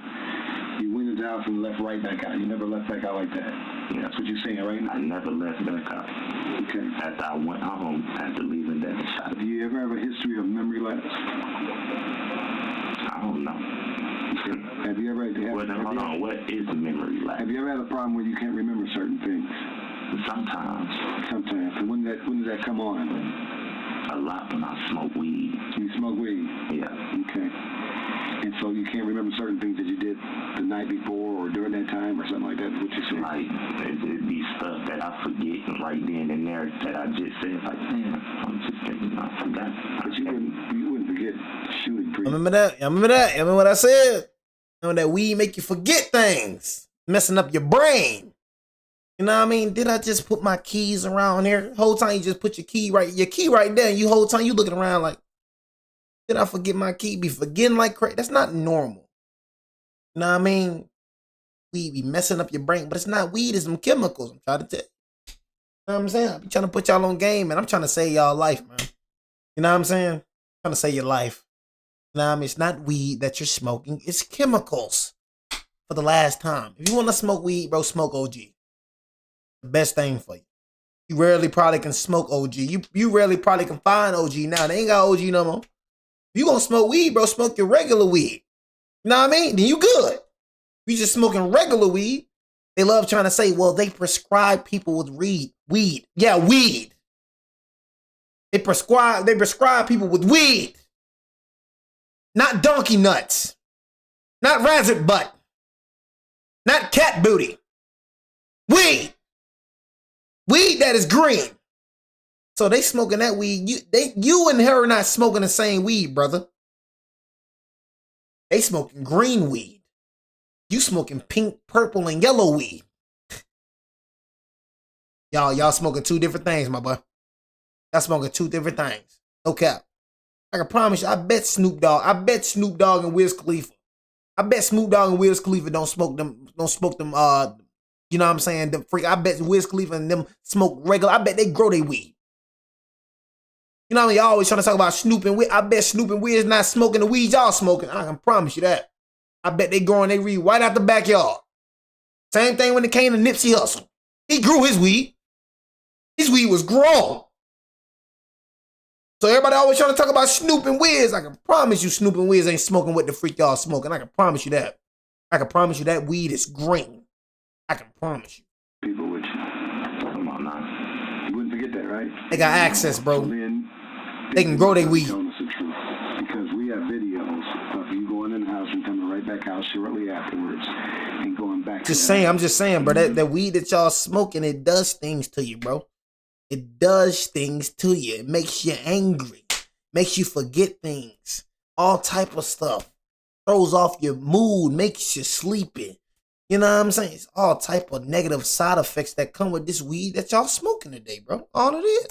you went into the house and left right back out. You never left back out like that. Yeah. That's what you're saying, right? I never left back out. Okay. After I went home, after leaving that shop. Do you ever have a history of memory lapse? I don't know. Have you ever hold on, what is memory lapse? Have you ever had a problem where you can't remember certain things? Sometimes. And when does that come on? A lot when I smoke weed. You smoke weed? Yeah. Okay. And so you can't remember certain things that you did the night before or during that time or something like that? What you saying? Like, it'd be stuff that I forget right then and there that I just said, like, damn, I'm just thinking, I forgot. But you wouldn't forget shooting pre. I remember that. I remember what I said. Remember that weed make you forget things, messing up your brain. You know what I mean? Did I just put my keys around here? Whole time you just put your key right there, and you whole time you looking around like, did I forget my key? Be forgetting like crazy. That's not normal. You know what I mean? Weed be messing up your brain, but it's not weed, it's some chemicals. I'm trying to tell you. You know what I'm saying? I'm trying to put y'all on game, man. I'm trying to save y'all life, man. You know what I'm saying? I'm trying to save your life. You know what I mean? It's not weed that you're smoking. It's chemicals for the last time. If you want to smoke weed, bro, smoke OG. The best thing for you. You rarely probably can smoke OG. You rarely probably can find OG now. They ain't got OG no more. If you gonna smoke weed, bro, smoke your regular weed. You know what I mean? Then you good. If you just smoking regular weed, they love trying to say, well, they prescribe people with weed. Yeah, weed. They prescribe people with weed. Not donkey nuts. Not razzard butt. Not cat booty. Weed. Weed that is green. So they smoking that weed. You and her are not smoking the same weed, brother. They smoking green weed. You smoking pink, purple, and yellow weed. Y'all smoking two different things, my boy. Y'all smoking two different things. No cap. I can promise you, I bet Snoop Dogg and Wiz Khalifa. I bet Snoop Dogg and Wiz Khalifa don't smoke them, you know what I'm saying? The freak. I bet Wiz Khalifa and them smoke regular. I bet they grow their weed. You know what I mean? Y'all always trying to talk about Snoop and Wiz. I bet Snoop and Wiz not smoking the weed y'all smoking. I can promise you that. I bet they growing their weed right out the backyard. Same thing when it came to Nipsey Hussle. He grew his weed. His weed was grown. So everybody always trying to talk about Snoop and Wiz. I can promise you Snoop and Wiz ain't smoking what the freak y'all smoking. I can promise you that. I can promise you that weed is green. I can promise you. People with you. Come on now. You wouldn't forget that, right? They got access, bro. They can grow their weed. Telling us the truth. Because we have videos of you going in the house and coming right back out shortly afterwards and going back. I'm just saying, bro. That weed that y'all smoking, it does things to you, bro. It does things to you. It makes you angry. Makes you forget things. All type of stuff. Throws off your mood. Makes you sleepy. You know what I'm saying? It's all type of negative side effects that come with this weed that y'all smoking today, bro. All it is.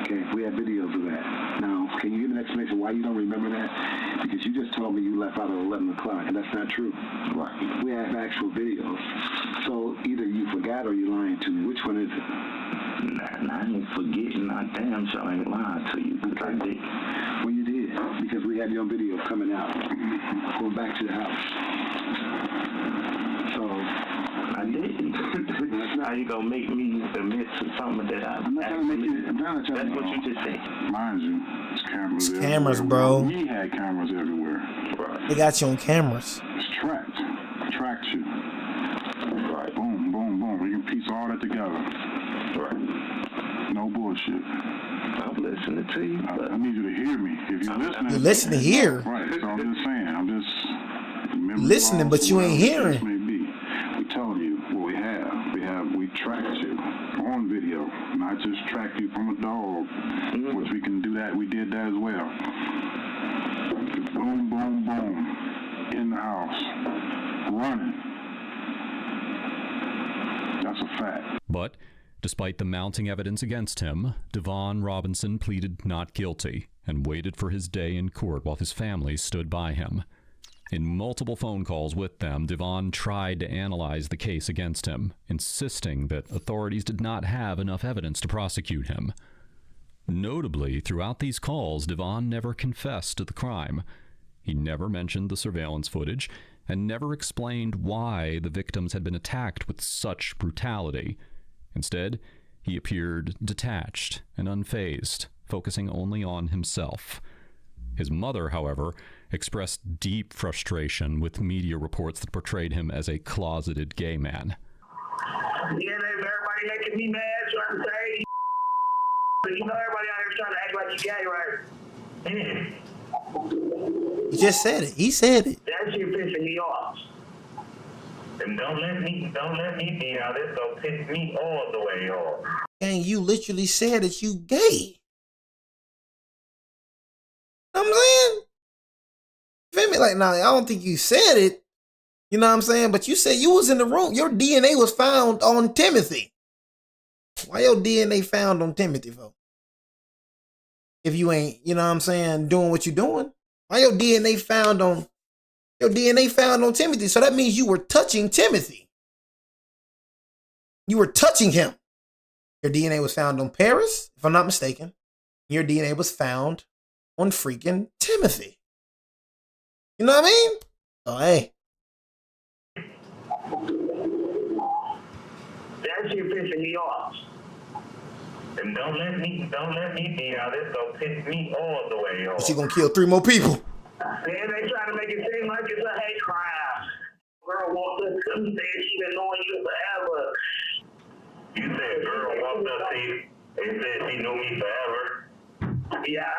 Okay, we have videos of that. Now, can you give an explanation why you don't remember that? Because you just told me you left out at 11 o'clock, and that's not true. Right. We have actual videos. So either you forgot or you're lying to me. Which one is it? Nah, I ain't forgetting. I damn sure ain't lying to you. Because I did. Well, you did. Because we had you on video coming out. Going back to the house. So, I didn't. Now you gonna make me admit to something that I'm not trying to make you. That's what you just said. Mind you, it's cameras everywhere. Cameras, bro. We had cameras everywhere. Right. They got you on cameras. It's tracked. Tracked you. Right. Boom, boom, boom. We can piece all that together. Right. No bullshit. I'm listening to you. I need you to hear me. If you're listening. You listen to hear. Right. So I'm just saying. Listening, but you ain't hearing. We told you what we have. We tracked you on video, not just tracked you from a dog, which we can do that. We did that as well. Boom, boom, boom. In the house. Running. That's a fact. But despite the mounting evidence against him, Devon Robinson pleaded not guilty and waited for his day in court while his family stood by him. In multiple phone calls with them, Devon tried to analyze the case against him, insisting that authorities did not have enough evidence to prosecute him. Notably, throughout these calls, Devon never confessed to the crime. He never mentioned the surveillance footage and never explained why the victims had been attacked with such brutality. Instead, he appeared detached and unfazed, focusing only on himself. His mother, however, expressed deep frustration with media reports that portrayed him as a closeted gay man. Yeah, everybody making me mad, trying to say, but you know everybody out here trying to act like you gay, right? He just said it. He said it. That shit pissing me off. And don't let me be out. It's gonna piss me all the way off. And you literally said that you gay. You know what I'm saying? Feel me? Like, nah, I don't think you said it. You know what I'm saying? But you said you was in the room. Your DNA was found on Timothy. Why your DNA found on Timothy, folks? If you ain't, you know what I'm saying, doing what you're doing. Why your DNA found on Timothy? So that means you were touching Timothy. You were touching him. Your DNA was found on Paris, if I'm not mistaken. Your DNA was found on freaking Timothy. You know what I mean? Oh, hey. That shit pissing me off. And don't let me be out. It's gonna piss me all the way off. But you gonna kill 3 more people. Man, they trying to make it seem like it's a hate crime. Girl walked up to me saying she been knowing you forever. You said girl walked up to you and said she knew me forever. Yeah.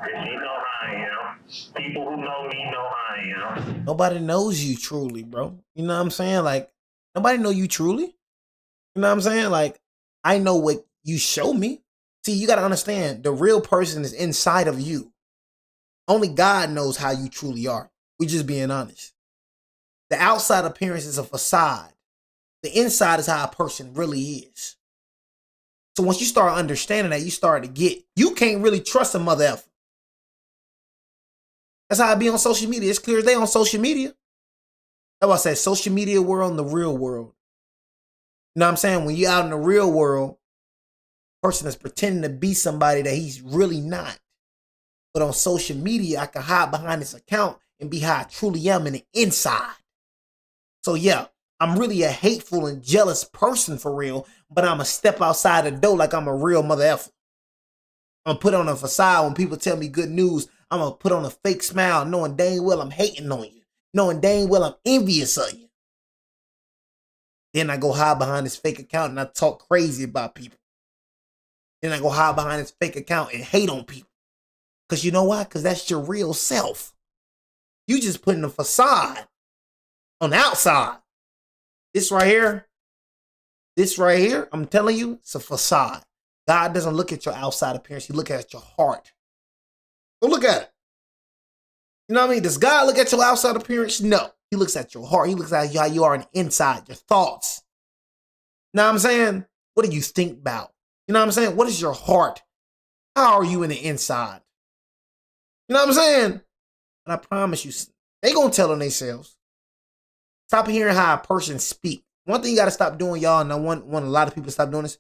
And she know how I am. People who know me know how I am. Nobody knows you truly, bro. You know what I'm saying? Like, nobody know you truly. You know what I'm saying? Like, I know what you show me. See, you got to understand, the real person is inside of you. Only God knows how you truly are. We just being honest. The outside appearance is a facade. The inside is how a person really is. So once you start understanding that, you start to get, you can't really trust a mother effer. That's how I be on social media. It's clear as day on social media. That's why I said social media world and the real world. You know what I'm saying? When you're out in the real world, person is pretending to be somebody that he's really not. But on social media, I can hide behind this account and be how I truly am in the inside. So yeah, I'm really a hateful and jealous person for real, but I'm a step outside the door like I'm a real mother effer. I'm gonna put on a facade when people tell me good news. I'm gonna put on a fake smile knowing dang well I'm hating on you. Knowing dang well I'm envious of you. Then I go hide behind this fake account and I talk crazy about people. Then I go hide behind this fake account and hate on people. Because you know why? Because that's your real self. You just putting a facade on the outside. This right here, I'm telling you, it's a facade. God doesn't look at your outside appearance. He looks at your heart. Go look at it. You know what I mean? Does God look at your outside appearance? No. He looks at your heart. He looks at how you are on the inside, your thoughts. You know what I'm saying? What do you think about? You know what I'm saying? What is your heart? How are you in the inside? You know what I'm saying? And I promise you, they gonna tell on themselves. Stop hearing how a person speak. One thing you gotta stop doing, y'all, and I want a lot of people to stop doing this.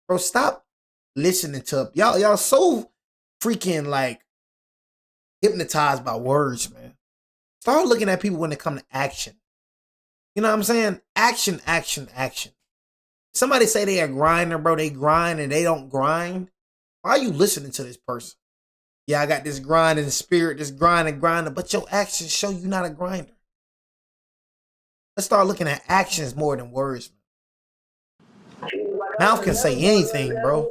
Bro, stop listening to y'all so freaking like hypnotized by words, man. Start looking at people when they come to action. You know what I'm saying? Action, action, action. Somebody say they a grinder, bro. They grind and they don't grind. Why are you listening to this person? Yeah, I got this grinding spirit, this grinding, but your actions show you not a grinder. Let's start looking at actions more than words. Mouth can say anything, bro.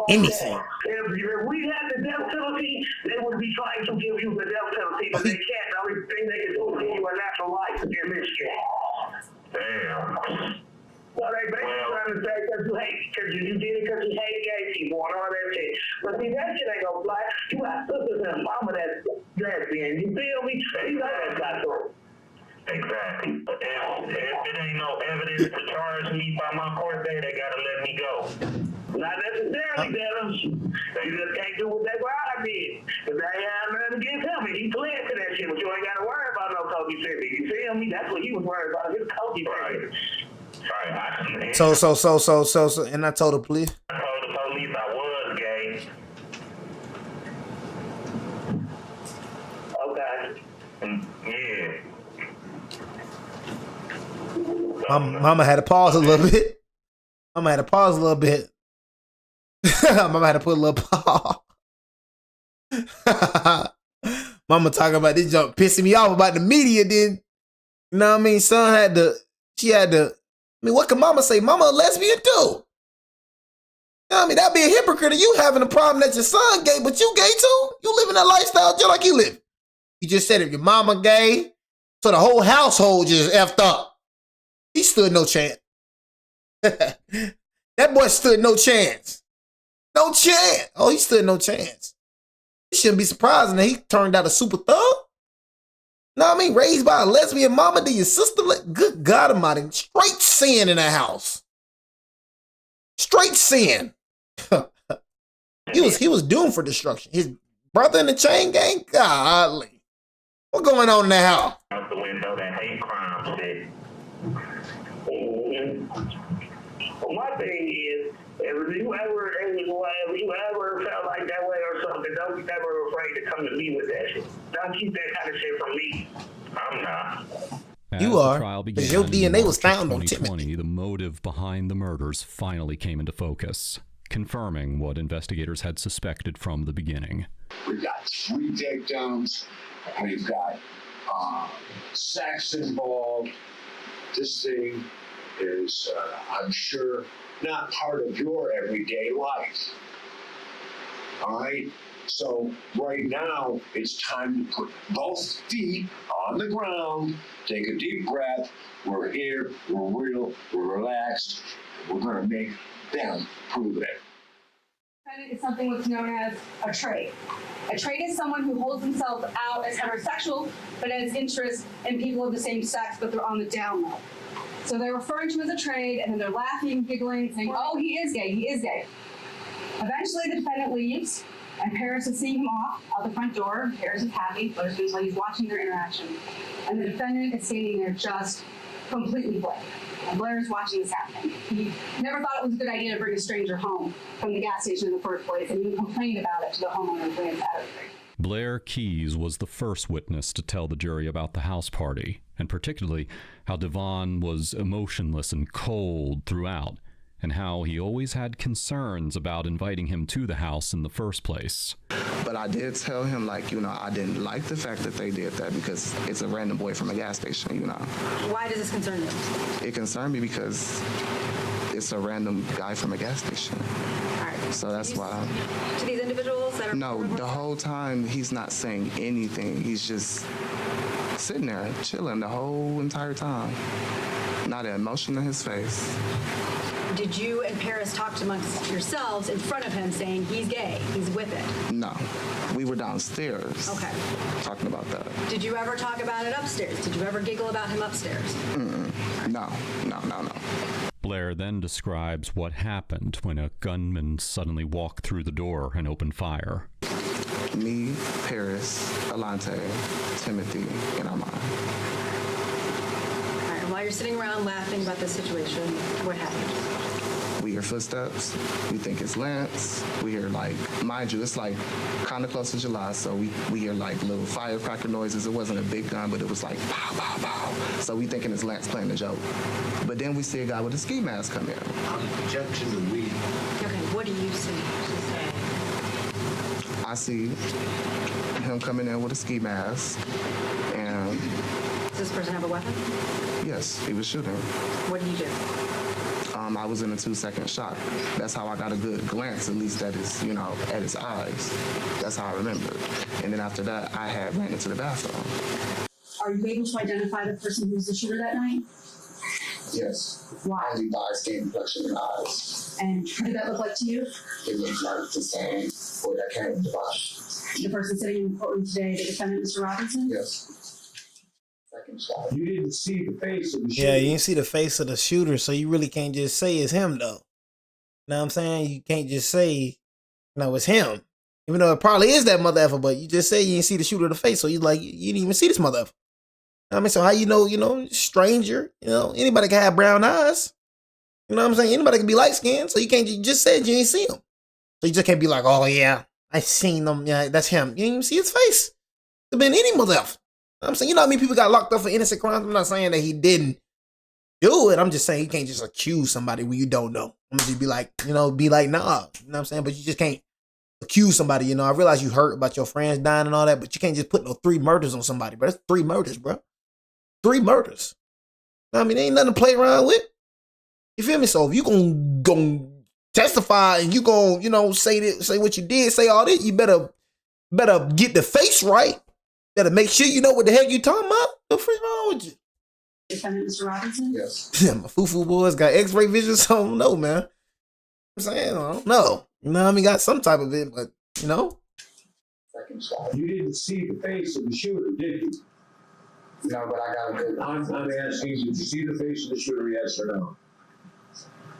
Anything. If we had the death penalty, they would be trying to give you the death penalty, but they can't. The only thing they can do is give you a natural life in Michigan. Damn. Well, they basically trying to say because you did it because you hate gay people and all that shit. But see, that shit ain't gonna fly. You got sisters and mama that's lesbian. You feel me? You know that's not true. Exactly. But if it ain't no evidence to charge me by my court date, they gotta let me go. Not necessarily, Devon. They just can't do what they Rod did. Because they ain't have nothing against him. And he pled to that shit, but you ain't gotta worry about no Kobe City. You feel me? That's what he was worried about, his Kobe City. Right. So, and I told the police. I told the police I was gay. Okay. Yeah. Mama had to pause a little bit. Mama had to pause a little bit. Mama had to put a little pause. Mama talking about this junk pissing me off about the media. Then, you know what I mean? She had to. I mean, what can mama say? Mama a lesbian too. You know what I mean? That'd be a hypocrite of you having a problem that your son gay, but you gay too? You living that lifestyle just like you live. You just said if your mama gay, so the whole household just effed up. He stood no chance. That boy stood no chance. No chance. Oh, he stood no chance. You shouldn't be surprised that he turned out a super thug. Know what I mean? Raised by a lesbian mama, did your sister good God Almighty, straight sin in that house. Straight sin. He was doomed for destruction. His brother in the chain gang, golly. What going on in that house? Out the window, that hate crime shit. Well, my thing is, if you ever felt like that way or something, don't be ever afraid to come to me with that shit. Don't keep that kind of shit from me. I'm not. As you are. Because your DNA was found on 2020, the motive behind the murders finally came into focus, confirming what investigators had suspected from the beginning. We've got 3 victims. We've got sex involved. This thing is, I'm sure, not part of your everyday life. All right? So right now, it's time to put both feet on the ground, take a deep breath. We're here, we're real, we're relaxed. We're going to make them prove it. Is something what's known as a trait. A trait is someone who holds themselves out as heterosexual, but has interest in people of the same sex, but they're on the down low. So they're referring to him as a trade, and then they're laughing, giggling, saying, oh, he is gay, he is gay. Eventually, the defendant leaves, and Paris is seeing him off out the front door. Paris is happy, Blair's feels like he's watching their interaction. And the defendant is standing there just completely blank. And Blair is watching this happen. He never thought it was a good idea to bring a stranger home from the gas station in the first place, and even complained about it to the homeowner when it's out of there. Blair Keys was the first witness to tell the jury about the house party, and particularly how Devon was emotionless and cold throughout, and how he always had concerns about inviting him to the house in the first place. But I did tell him, like, you know, I didn't like the fact that they did that because it's a random boy from a gas station, you know. Why does this concern you? It concerned me because it's a random guy from a gas station. All right. So that's why. To these individuals that are... No, the whole time he's not saying anything. He's just sitting there, chilling the whole entire time. Not an emotion in his face. Did you and Paris talk amongst yourselves in front of him saying he's gay, he's with it? No, we were downstairs. Okay. Talking about that. Did you ever talk about it upstairs? Did you ever giggle about him upstairs? No. Blair then describes what happened when a gunman suddenly walked through the door and opened fire. Me, Paris, Alante, Timothy, and Armand. All right, and while you're sitting around laughing about this situation, what happened? We hear footsteps. We think it's Lance. We hear, like, mind you, it's like kind of close to July, so we hear like little firecracker noises. It wasn't a big gun, but it was like pow, pow, pow. So we thinking it's Lance playing a joke. But then we see a guy with a ski mask come in. Objections and we. Okay, what do you see? I see him coming in with a ski mask, and... Does this person have a weapon? Yes, he was shooting. What did you do? I was in a 2-second shot. That's how I got a good glance, at least at his, you know, at his eyes. That's how I remembered. And then after that, I had ran into the bathroom. Are you able to identify the person who was the shooter that night? Yes. Why? Only by skin complexion and eyes. And what did that look like to you? It looked like the same boy that came with the body. The person sitting in the courtroom today, the defendant, Mr. Robinson? Yes. You didn't see the face of the shooter. Yeah, you didn't see the face of the shooter, so you really can't just say it's him, though. You know what I'm saying? You can't just say, no, it's him. Even though it probably is that mother effer, but you just say you didn't see the shooter in the face, so you like, you didn't even see this mother effer. I mean, so how you know, stranger, anybody can have brown eyes. You know what I'm saying? Anybody can be light-skinned, so you can't just say you ain't see him. So you just can't be like, oh, yeah, I seen him. Yeah, that's him. You didn't even see his face. It could have been any mother effer. I'm saying, you know what I mean? People got locked up for innocent crimes. I'm not saying that he didn't do it. I'm just saying you can't just accuse somebody when you don't know. I'm just be like, nah. You know what I'm saying? But you just can't accuse somebody. I realize you hurt about your friends dying and all that, but you can't just put no 3 murders on somebody, bro. That's 3 murders, bro. 3 murders. I mean, there ain't nothing to play around with. You feel me? So if you gonna testify and you gonna, say what you did, say all this, you better get the face right. Better make sure you know what the heck you talking about. What the freak wrong with you? Defendant, Mr. Robinson? Yes. Yeah, my foo-foo boys got x-ray vision, so I don't know, man. I'm saying, I don't know. I mean, got some type of it, but, Second shot. You didn't see the face of the shooter, did you? No, but I got a good... I'm asking you, did you see the face of the shooter, yes or no?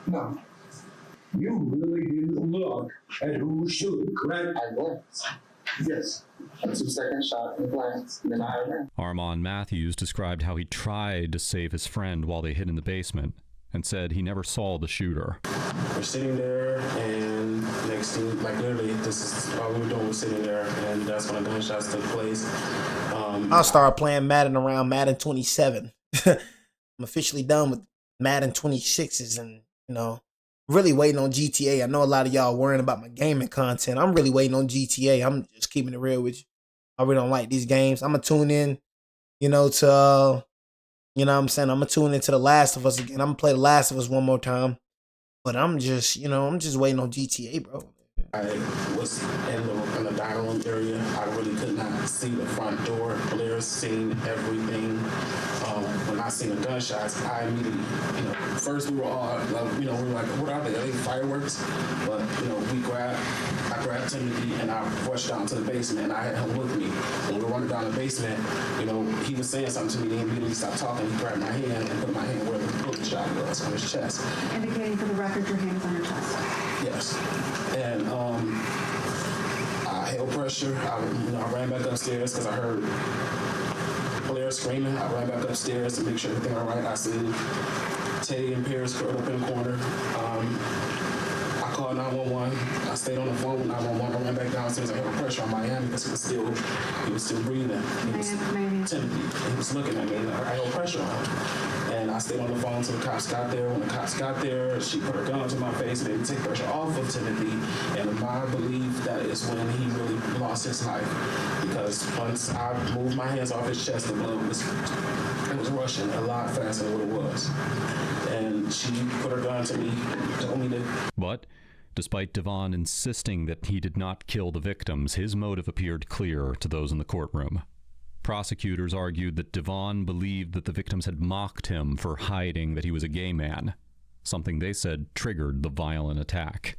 No. You really didn't look at who was shooting, correct? I glanced. Yes. A 2-second shot and glance, and then I ran. Armand Matthews described how he tried to save his friend while they hid in the basement and said he never saw the shooter. We're sitting there, and next thing, like literally, this is all we were doing, was sitting there, and that's when the gunshots took place. I'll start playing Madden around Madden 27. I'm officially done with Madden 26s and, really waiting on GTA. I know a lot of y'all worrying about my gaming content. I'm really waiting on GTA. I'm just keeping it real with you. I really don't like these games. I'm going to tune in, to, I'm going to tune into The Last of Us again. I'm going to play The Last of Us one more time. But I'm just, I'm just waiting on GTA, bro. I was in the dining room area. I really could not see the front door. Blair seen everything. When I seen the gunshots, I immediately, first we were all like, we were like, what are they? Are they fireworks? But I grabbed Timothy and I rushed down to the basement and I had him with me. When we were running down the basement, he was saying something to me and he immediately stopped talking. He grabbed my hand and put my hand where the bullet shot was, on his chest. Indicating for the record your hand is on your chest. Yes. And I held pressure. I ran back upstairs because I heard Blair screaming. I ran back upstairs to make sure everything all right. I seen Tay and Paris curled up in the corner. I called 911. I stayed on the phone with 911. I ran back downstairs. I held pressure on Miami because he was still breathing. Timothy. He was looking at me. And I held pressure on him. And I stayed on the phone until the cops got there. When the cops got there, she put her gun to my face, made me take pressure off of Timothy. And I believe that is when he really lost his life. Because once I moved my hands off his chest, the blood was rushing a lot faster than what it was. And she put her gun to me, told me to... But despite Devon insisting that he did not kill the victims, his motive appeared clear to those in the courtroom. Prosecutors argued that Devon believed that the victims had mocked him for hiding that he was a gay man, something they said triggered the violent attack.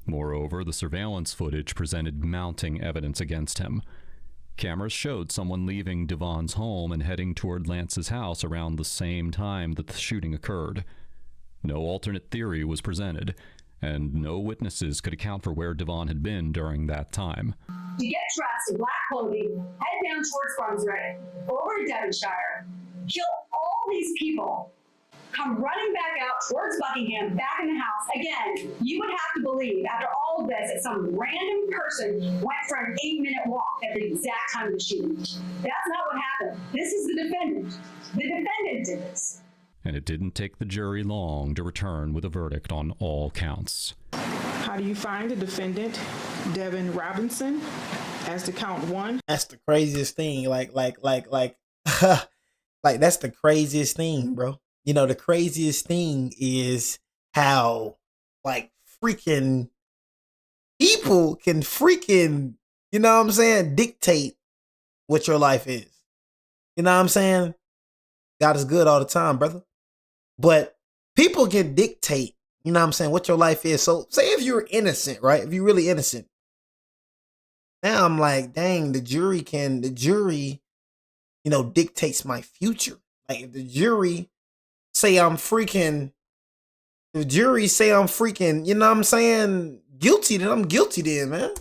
Moreover, the surveillance footage presented mounting evidence against him. Cameras showed someone leaving Devon's home and heading toward Lance's house around the same time that the shooting occurred. No alternate theory was presented, and no witnesses could account for where Devon had been during that time. To get dressed in black clothing, head down towards Brunswick, over to Devonshire, kill all these people, come running back out towards Buckingham, back in the house. Again, you would have to believe, after all of this, that some random person went for an 8-minute walk at the exact time of the shooting. That's not what happened. This is the defendant. The defendant did this. And it didn't take the jury long to return with a verdict on all counts. How do you find the defendant, Devon Robinson, as to count 1? That's the craziest thing. Like, that's the craziest thing, bro. The craziest thing is how, freaking people can freaking, dictate what your life is. You know what I'm saying? God is good all the time, brother. But people can dictate, what your life is. So say if you're innocent, right? If you're really innocent. Now I'm like, dang, the jury, dictates my future. Like if the jury say I'm freaking, guilty, then I'm guilty then, man.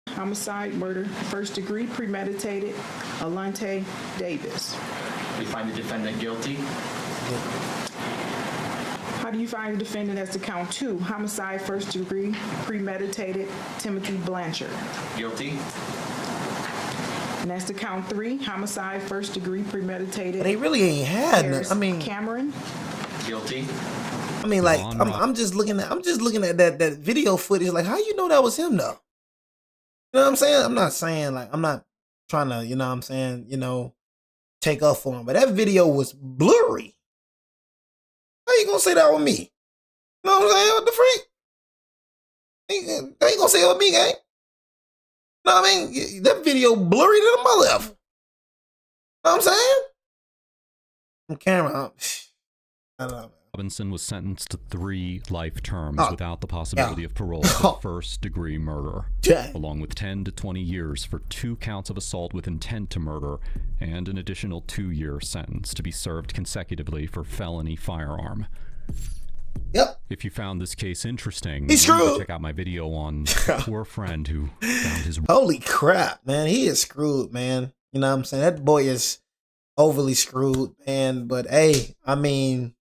Homicide, murder, first degree, premeditated, Alante Davis. We find the defendant guilty. How do you find the defendant as to count 2? Homicide, first degree, premeditated, Timothy Blanchard. Guilty. And that's to count 3, homicide, first degree, premeditated. They really ain't had none. Cameron. Guilty. I'm just looking at that video footage. Like, how you know that was him though? You know what I'm saying? I'm not saying I'm not trying to, take up for him. But that video was blurry. How you gonna say that with me? You know what I'm saying? What the freak? They ain't gonna say it with me, gang. You know what I mean? That video blurry to my left. You know what I'm saying? On camera, I don't know. Robinson was sentenced to 3 life terms without the possibility of parole for first-degree murder, along with 10 to 20 years for 2 counts of assault with intent to murder, and an additional 2-year sentence to be served consecutively for felony firearm. Yep. If you found this case interesting, he's screwed. Check out my video on a poor friend who found his... Holy crap, man. He is screwed, man. You know what I'm saying? That boy is overly screwed, man. But, hey, I mean...